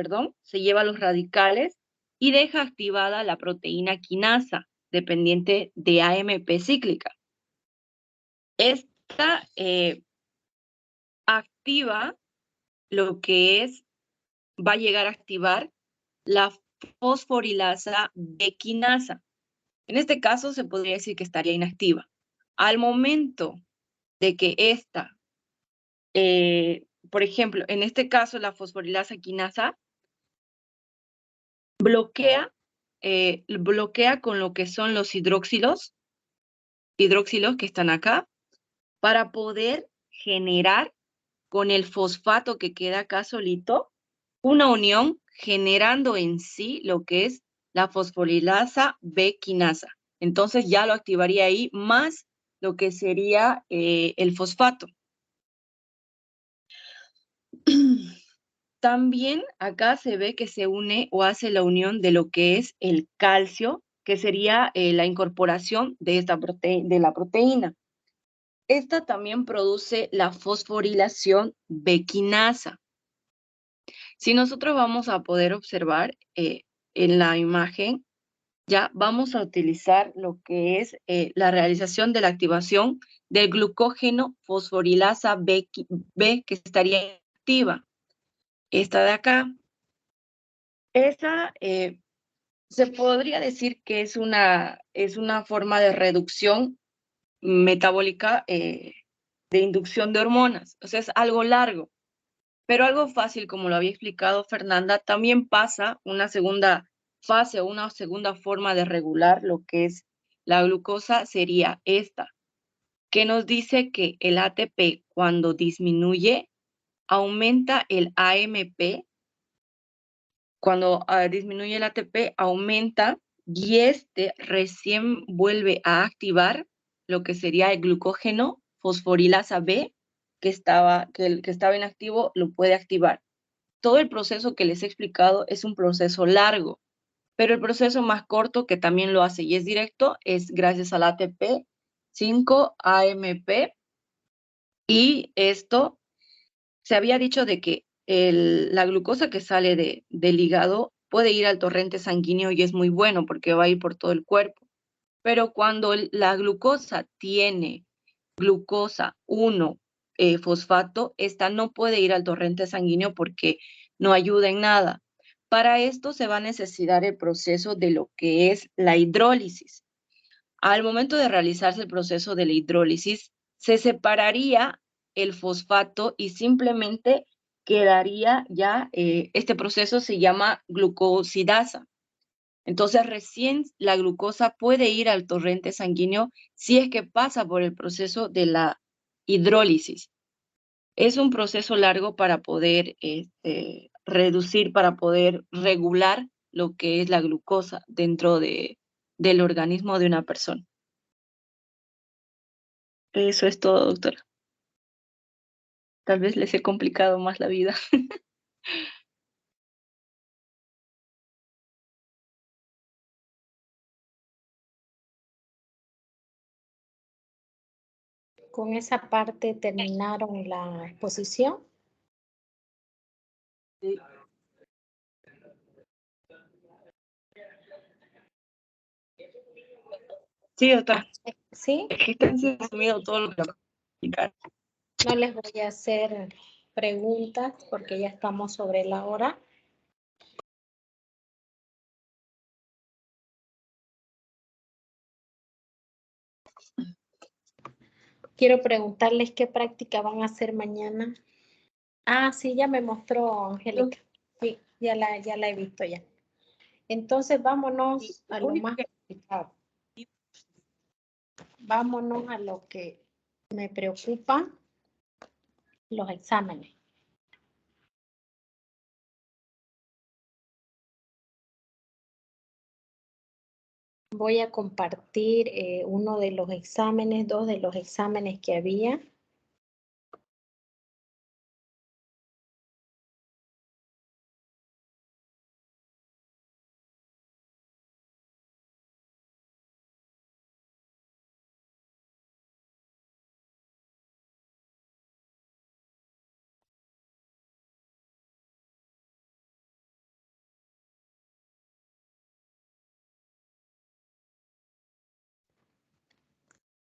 se lleva los radicales y deja activada la proteína quinasa dependiente de AMP cíclica. Esta activa lo que es, va a llegar a activar la fosforilasa B quinasa. En este caso se podría decir que estaría inactiva. Al momento de que esta, por ejemplo, en este caso la fosforilasa quinasa bloquea con lo que son los hidróxilos que están acá, para poder generar con el fosfato que queda acá solito una unión generando en sí lo que es la fosforilasa B quinasa. Entonces ya lo activaría ahí más lo que sería el fosfato. También acá se ve que se une o hace la unión de lo que es el calcio, que sería la incorporación de la proteína. Esta también produce la fosforilación B quinasa. Si nosotros vamos a poder observar en la imagen, ya vamos a utilizar lo que es la realización de la activación del glucógeno fosforilasa B que estaría activa. Esta de acá. Esa se podría decir que es una forma de reducción metabólica de inducción de hormonas. O sea, es algo largo. Pero algo fácil, como lo había explicado Fernanda, también pasa una segunda fase o una segunda forma de regular lo que es la glucosa sería esta, que nos dice que el ATP cuando disminuye aumenta el AMP, cuando disminuye el ATP aumenta y este recién vuelve a activar lo que sería el glucógeno fosforilasa B que estaba inactivo, lo puede activar. Todo el proceso que les he explicado es un proceso largo, pero el proceso más corto que también lo hace y es directo es gracias al ATP 5-AMP, y esto se había dicho de que la glucosa que sale del hígado puede ir al torrente sanguíneo y es muy bueno porque va a ir por todo el cuerpo, pero cuando la glucosa tiene glucosa 1 fosfato, esta no puede ir al torrente sanguíneo porque no ayuda en nada. Para esto se va a necesitar el proceso de lo que es la hidrólisis. Al momento de realizarse el proceso de la hidrólisis, se separaría el fosfato y simplemente quedaría ya, este proceso se llama glucosidasa. Entonces recién la glucosa puede ir al torrente sanguíneo si es que pasa por el proceso de la hidrólisis. Es un proceso largo para poder reducir, para poder regular lo que es la glucosa dentro del organismo de una persona. Eso es todo, doctora. Tal vez les he complicado más la vida. Con esa parte terminaron la exposición. Sí. Sí, doctora. ¿Sí? Es que están resumido todo lo que voy a explicar. No les voy a hacer preguntas porque ya estamos sobre la hora. Quiero preguntarles qué práctica van a hacer mañana. Ah, sí, ya me mostró Angélica. Sí, ya la he visto ya. Entonces vámonos a lo más complicado. Vámonos a lo que me preocupa, los exámenes. Voy a compartir uno de los exámenes, dos de los exámenes que había.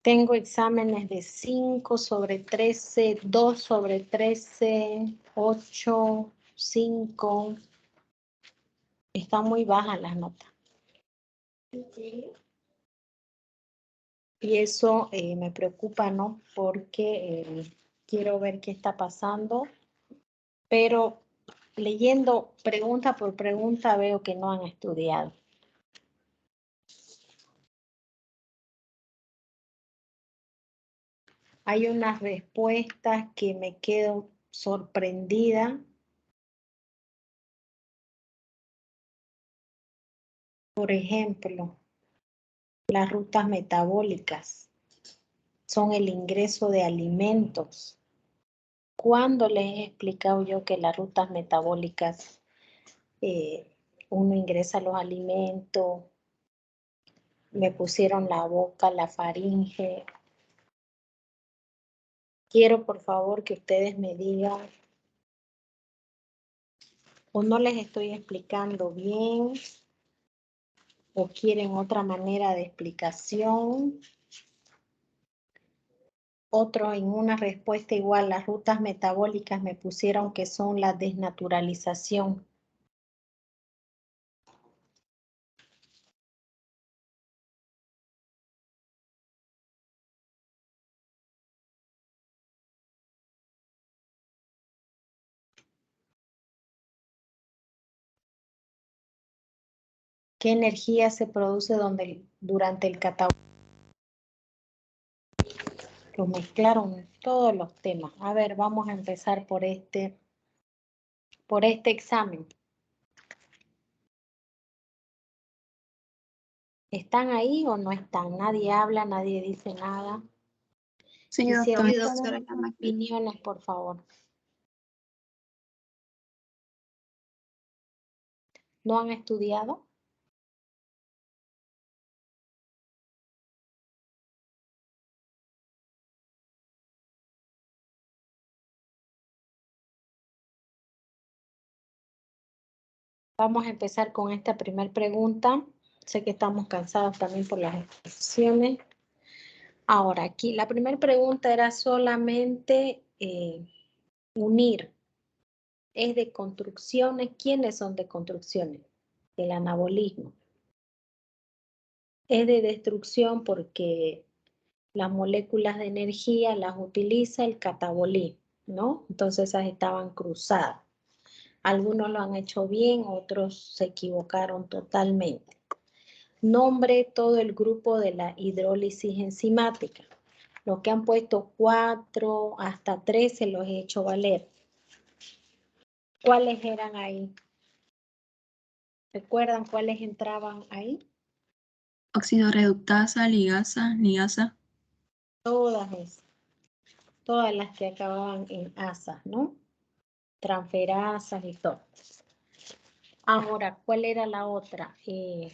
Tengo exámenes de 5 sobre 13, 2 sobre 13, 8, 5. Están muy bajas las notas. Y eso me preocupa, ¿no? Porque quiero ver qué está pasando. Pero leyendo pregunta por pregunta veo que no han estudiado. Hay unas respuestas que me quedo sorprendida. Por ejemplo, las rutas metabólicas son el ingreso de alimentos. ¿Cuándo les he explicado yo que las rutas metabólicas uno ingresa los alimentos? Me pusieron la boca, la faringe. Quiero por favor que ustedes me digan o no les estoy explicando bien o quieren otra manera de explicación. Otro en una respuesta igual, las rutas metabólicas me pusieron que son la desnaturalización. ¿Qué energía se produce durante el catabolismo? Lo mezclaron todos los temas. A ver, vamos a empezar por este examen. ¿Están ahí o no están? Nadie habla, nadie dice nada. Sí, Quisiera doctora. opiniones, por favor. ¿No han estudiado? Vamos a empezar con esta primera pregunta. Sé que estamos cansados también por las exposiciones. Ahora, aquí la primera pregunta era solamente unir. Es de construcciones. ¿Quiénes son de construcciones? El anabolismo. Es de destrucción porque las moléculas de energía las utiliza el catabolismo, ¿no? Entonces esas estaban cruzadas. Algunos lo han hecho bien, otros se equivocaron totalmente. Nombre todo el grupo de la hidrólisis enzimática. Los que han puesto 4 hasta 13 los he hecho valer. ¿Cuáles eran ahí? ¿Recuerdan cuáles entraban ahí? Óxido reductasa, ligasa. Todas esas. Todas las que acababan en asas, ¿no? Transferasas y todo. Ahora, ¿cuál era la otra? ¿Qué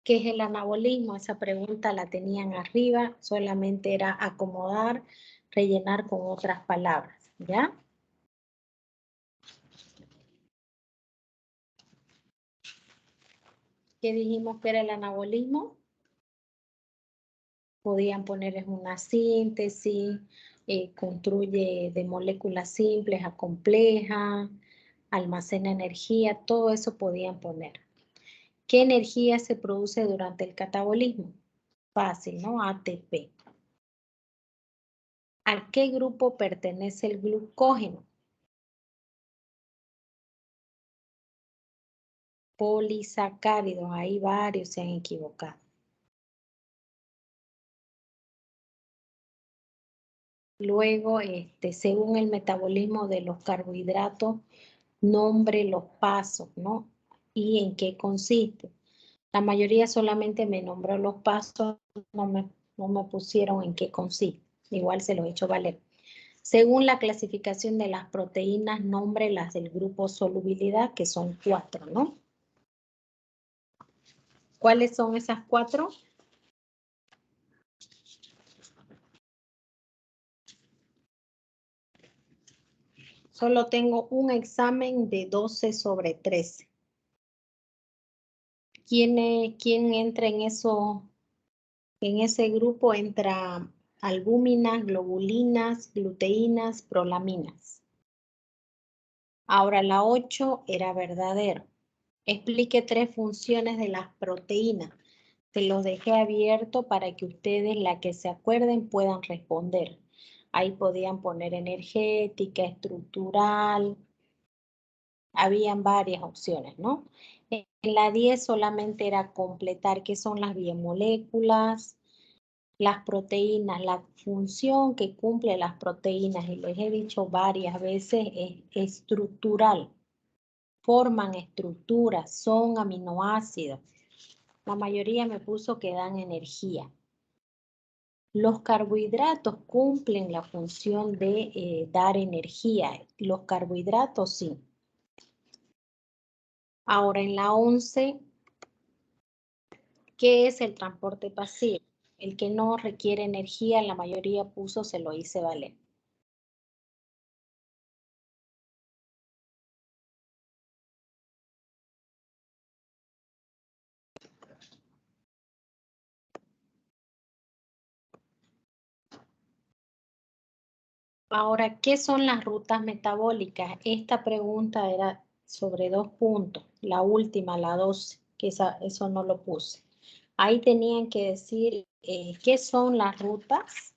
es el anabolismo? Esa pregunta la tenían arriba, solamente era acomodar, rellenar con otras palabras, ¿ya? ¿Qué dijimos que era el anabolismo? Podían ponerles una síntesis, construye de moléculas simples a complejas, almacena energía, todo eso podían poner. ¿Qué energía se produce durante el catabolismo? Fácil, ¿no? ATP. ¿A qué grupo pertenece el glucógeno? Polisacáridos, ahí varios se han equivocado. Luego, según el metabolismo de los carbohidratos, nombre los pasos, ¿no? ¿Y en qué consiste? La mayoría solamente me nombró los pasos, no me pusieron en qué consiste. Igual se los he hecho valer. Según la clasificación de las proteínas, nombre las del grupo solubilidad, que son 4, ¿no? ¿Cuáles son esas 4? Solo tengo un examen de 12 sobre 13. ¿Quién entra en eso? En ese grupo entra albúminas, globulinas, gluteínas, prolaminas. Ahora la 8 era verdadero. Explique 3 funciones de las proteínas. Se los dejé abierto para que ustedes, la que se acuerden, puedan responder. Ahí podían poner energética, estructural. Habían varias opciones, ¿no? En la 10 solamente era completar qué son las biomoléculas, Las proteínas, la función que cumplen las proteínas, y les he dicho varias veces, es estructural. Forman estructuras, son aminoácidos. La mayoría me puso que dan energía. Los carbohidratos cumplen la función de dar energía. Los carbohidratos sí. Ahora en la 11, ¿qué es el transporte pasivo? El que no requiere energía, la mayoría puso, se lo hice valer. Ahora, ¿qué son las rutas metabólicas? Esta pregunta era sobre 2 puntos. La última, la 12, que eso no lo puse. Ahí tenían que decir qué son las rutas,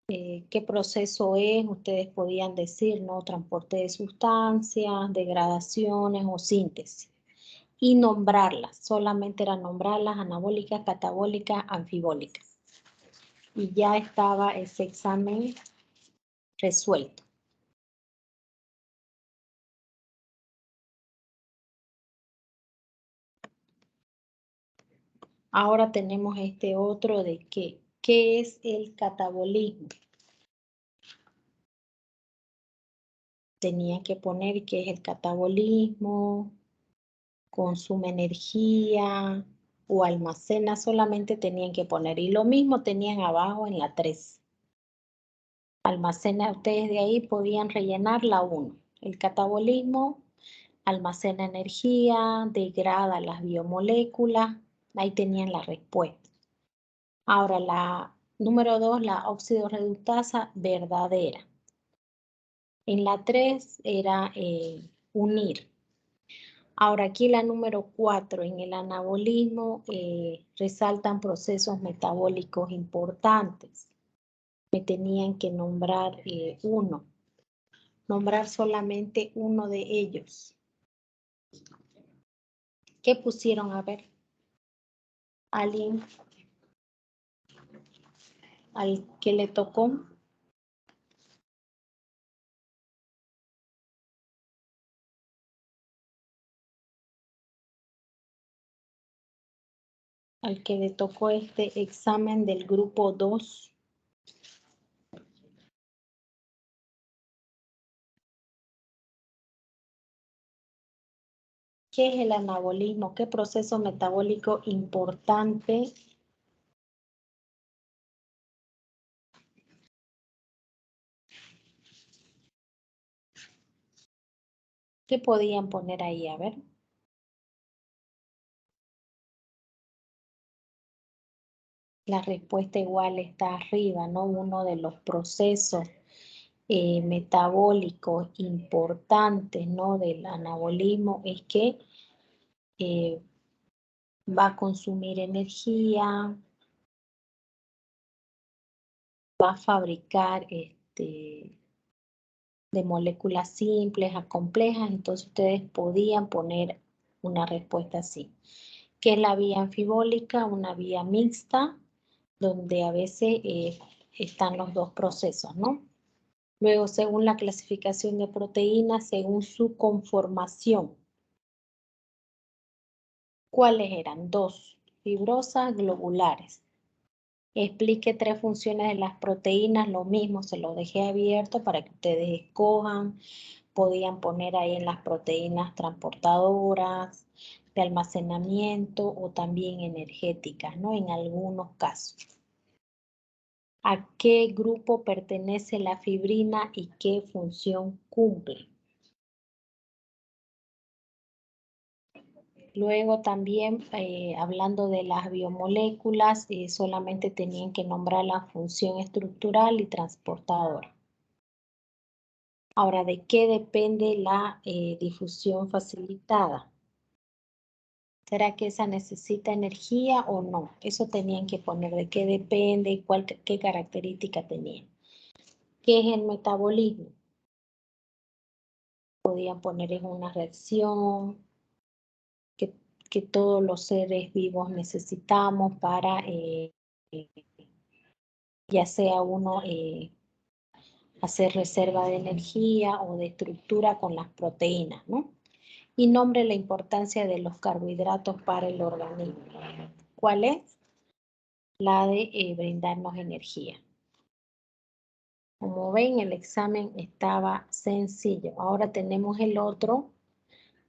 qué proceso es, ustedes podían decir, ¿no? Transporte de sustancias, degradaciones o síntesis. Y nombrarlas, solamente era nombrarlas anabólicas, catabólicas, anfibólicas. Y ya estaba ese examen resuelto. Ahora tenemos este otro de ¿qué es el catabolismo? Tenía que poner qué es el catabolismo, consume energía o almacena, solamente tenían que poner. Y lo mismo tenían abajo en la 3. Almacena, ustedes de ahí podían rellenar la 1. El catabolismo almacena energía, degrada las biomoléculas, ahí tenían la respuesta. Ahora la número 2, la oxidorreductasa verdadera. En la 3 era unir. Ahora aquí la número 4, en el anabolismo resaltan procesos metabólicos importantes. Me tenían que nombrar uno. Nombrar solamente uno de ellos. ¿Qué pusieron? A ver. ¿Alguien al que le tocó? Al que le tocó este examen del grupo 2. ¿Qué es el anabolismo? ¿Qué proceso metabólico importante? ¿Qué podían poner ahí? A ver. La respuesta igual está arriba, ¿no? Uno de los procesos metabólicos importantes, ¿no? Del anabolismo es que va a consumir energía, va a fabricar de moléculas simples a complejas, entonces ustedes podían poner una respuesta así. ¿Qué es la vía anfibólica? Una vía mixta, donde a veces están los dos procesos, ¿no? Luego, según la clasificación de proteínas, según su conformación. ¿Cuáles eran? 2, fibrosas, globulares. Explique 3 funciones de las proteínas, lo mismo, se lo dejé abierto para que ustedes escojan. Podían poner ahí en las proteínas transportadoras, de almacenamiento o también energéticas, ¿no? En algunos casos. ¿A qué grupo pertenece la fibrina y qué función cumple? Luego también, hablando de las biomoléculas, solamente tenían que nombrar la función estructural y transportadora. Ahora, ¿de qué depende la difusión facilitada? ¿Será que esa necesita energía o no? Eso tenían que poner de qué depende y qué característica tenía. ¿Qué es el metabolismo? Podían poner en una reacción que todos los seres vivos necesitamos para ya sea uno hacer reserva de energía o de estructura con las proteínas, ¿no? Y nombre la importancia de los carbohidratos para el organismo. ¿Cuál es? La de brindarnos energía. Como ven, el examen estaba sencillo. Ahora tenemos el otro,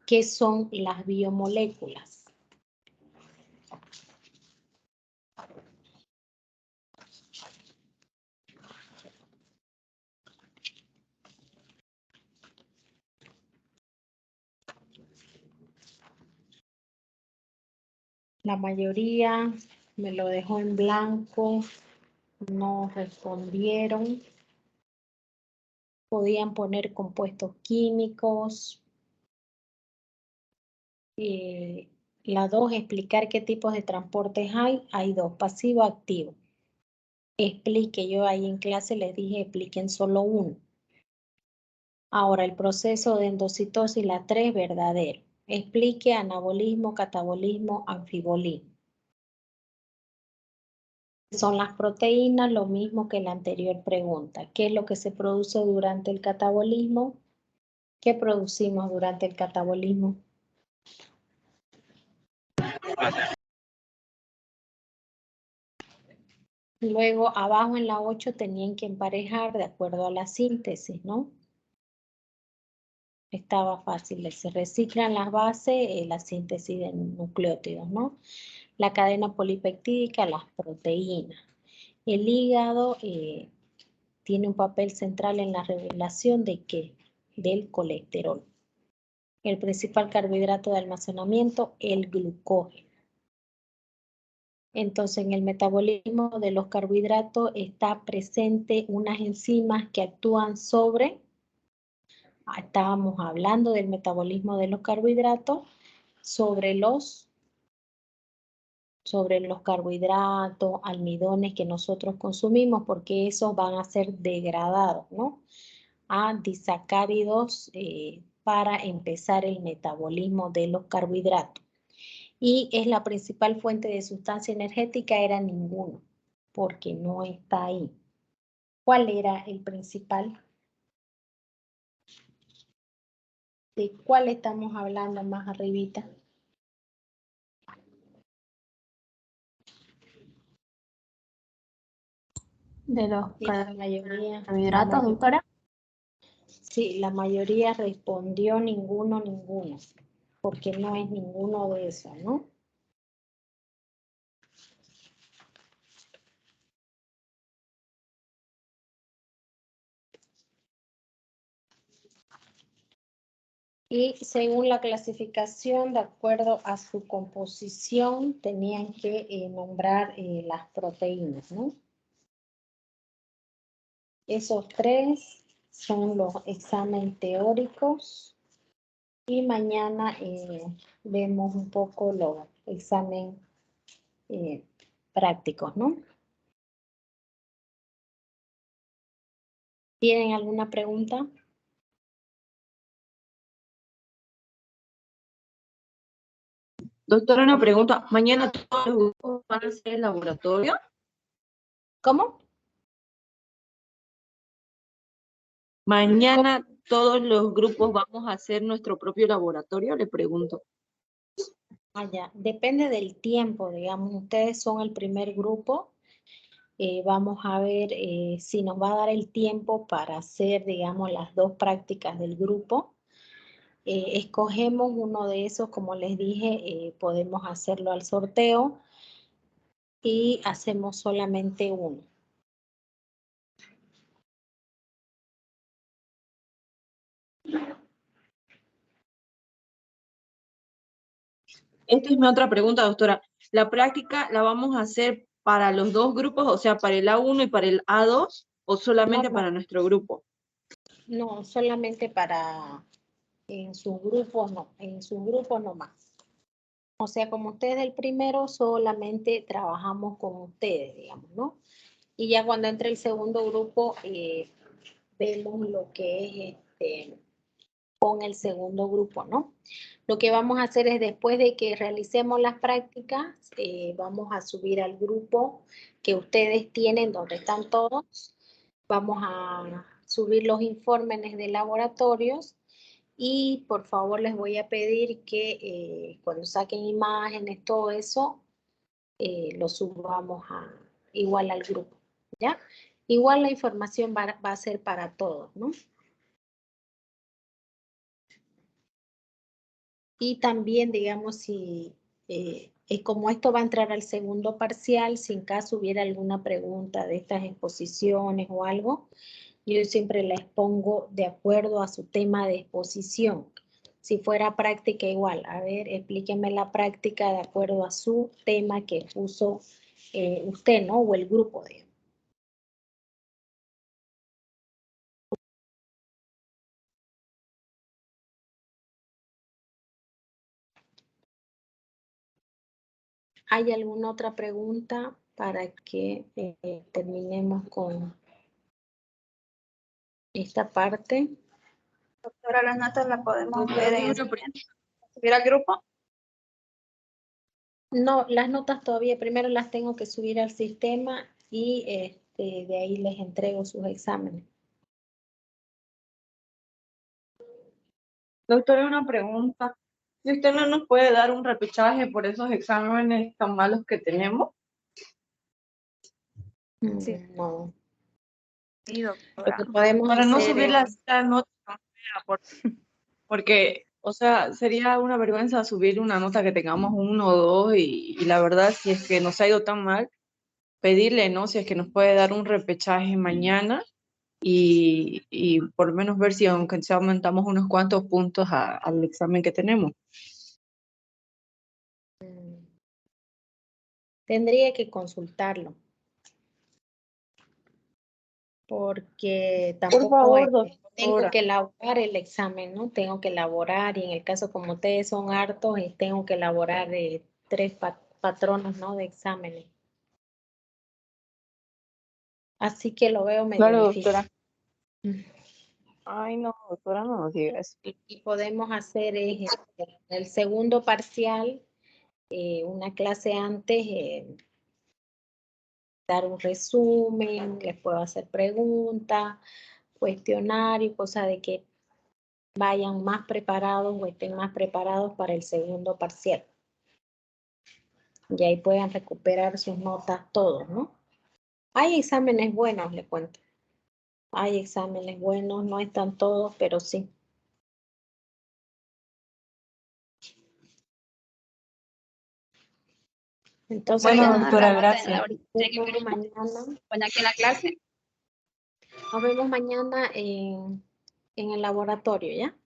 que son las biomoléculas. La mayoría me lo dejó en blanco, no respondieron. Podían poner compuestos químicos. La 2, explicar qué tipos de transportes hay. Hay 2, pasivo, activo. Explique, yo ahí en clase les dije, expliquen solo uno. Ahora, el proceso de endocitosis, la 3, verdadero. Explique anabolismo, catabolismo, anfibolismo. Son las proteínas, lo mismo que la anterior pregunta. ¿Qué es lo que se produce durante el catabolismo? ¿Qué producimos durante el catabolismo? Luego, abajo en la 8 tenían que emparejar de acuerdo a la síntesis, ¿no? Estaba fácil. Se reciclan las bases, la síntesis de nucleótidos, ¿no? La cadena polipeptídica, las proteínas. El hígado tiene un papel central en la regulación de ¿qué? Del colesterol. El principal carbohidrato de almacenamiento, el glucógeno. Entonces, en el metabolismo de los carbohidratos está presente unas enzimas que actúan sobre, estábamos hablando del metabolismo de los carbohidratos, sobre los carbohidratos, almidones que nosotros consumimos, porque esos van a ser degradados, ¿no? A disacáridos para empezar el metabolismo de los carbohidratos. Y es la principal fuente de sustancia energética, era ninguno, porque no está ahí. ¿Cuál era el principal? ¿De cuál estamos hablando más arribita? De los Sí, la mayoría. carbohidratos, doctora. Sí, la mayoría respondió ninguno, porque no es ninguno de esos, ¿no? Y según la clasificación, de acuerdo a su composición, tenían que nombrar las proteínas, ¿no? Esos 3 son los exámenes teóricos. Y mañana vemos un poco los exámenes prácticos, ¿no? ¿Tienen alguna pregunta? Doctora, una pregunta. ¿Mañana todos los grupos van a hacer el laboratorio? ¿Cómo? Mañana todos los grupos vamos a hacer nuestro propio laboratorio, le pregunto. Ya. Depende del tiempo, digamos. Ustedes son el primer grupo. Vamos a ver si nos va a dar el tiempo para hacer, digamos, las 2 prácticas del grupo. Escogemos uno de esos, como les dije, podemos hacerlo al sorteo y hacemos solamente uno. Esta es mi otra pregunta, doctora. ¿La práctica la vamos a hacer para los 2 grupos, o sea, para el A1 y para el A2, o solamente para nuestro grupo? No, solamente en su grupo no más. O sea, como usted es el primero, solamente trabajamos con ustedes, digamos, ¿no? Y ya cuando entre el segundo grupo, vemos lo que es con el segundo grupo, ¿no? Lo que vamos a hacer es después de que realicemos las prácticas, vamos a subir al grupo que ustedes tienen donde están todos. Vamos a subir los informes de laboratorios y por favor les voy a pedir que cuando saquen imágenes, todo eso, lo subamos igual al grupo, ¿ya? Igual la información va a ser para todos, ¿no? Y también, digamos, si como esto va a entrar al segundo parcial, si en caso hubiera alguna pregunta de estas exposiciones o algo, yo siempre la expongo de acuerdo a su tema de exposición. Si fuera práctica igual, a ver, explíqueme la práctica de acuerdo a su tema que puso usted, ¿no? O el grupo, digamos. ¿Hay alguna otra pregunta para que terminemos con esta parte? Doctora, las notas las podemos ver en subir al grupo. No, las notas todavía, primero las tengo que subir al sistema y de ahí les entrego sus exámenes. Doctora, una pregunta. Si usted no nos puede dar un repechaje por esos exámenes tan malos que tenemos. Sí. No. Sí, Lo doctora. que podemos Para no hacer subir es- la nota tan fea, porque, o sea, sería una vergüenza subir una nota que tengamos 1 o 2 y la verdad, si es que nos ha ido tan mal, pedirle, ¿no? Si es que nos puede dar un repechaje mañana y por lo menos ver si aunque sea aumentamos unos cuantos puntos al examen que tenemos. Tendría que consultarlo. Porque tampoco favor, tengo doctora. que elaborar el examen, ¿no? Tengo que elaborar y en el caso como ustedes son hartos, tengo que elaborar 3 patronos, ¿no? De exámenes. Así que lo veo medio Claro, difícil. doctora. Ay, no, doctora, no nos diga eso. Y podemos hacer el segundo parcial, una clase antes, dar un resumen, les puedo hacer preguntas, cuestionario, cosa de que vayan más preparados o estén más preparados para el segundo parcial. Y ahí puedan recuperar sus notas todos, ¿no? Hay exámenes buenos, le cuento. Hay exámenes buenos, no están todos, pero sí. Entonces, Bueno, nos doctora, gracias. vemos mañana. Bueno, aquí en la clase. Nos vemos mañana en el laboratorio, ¿ya?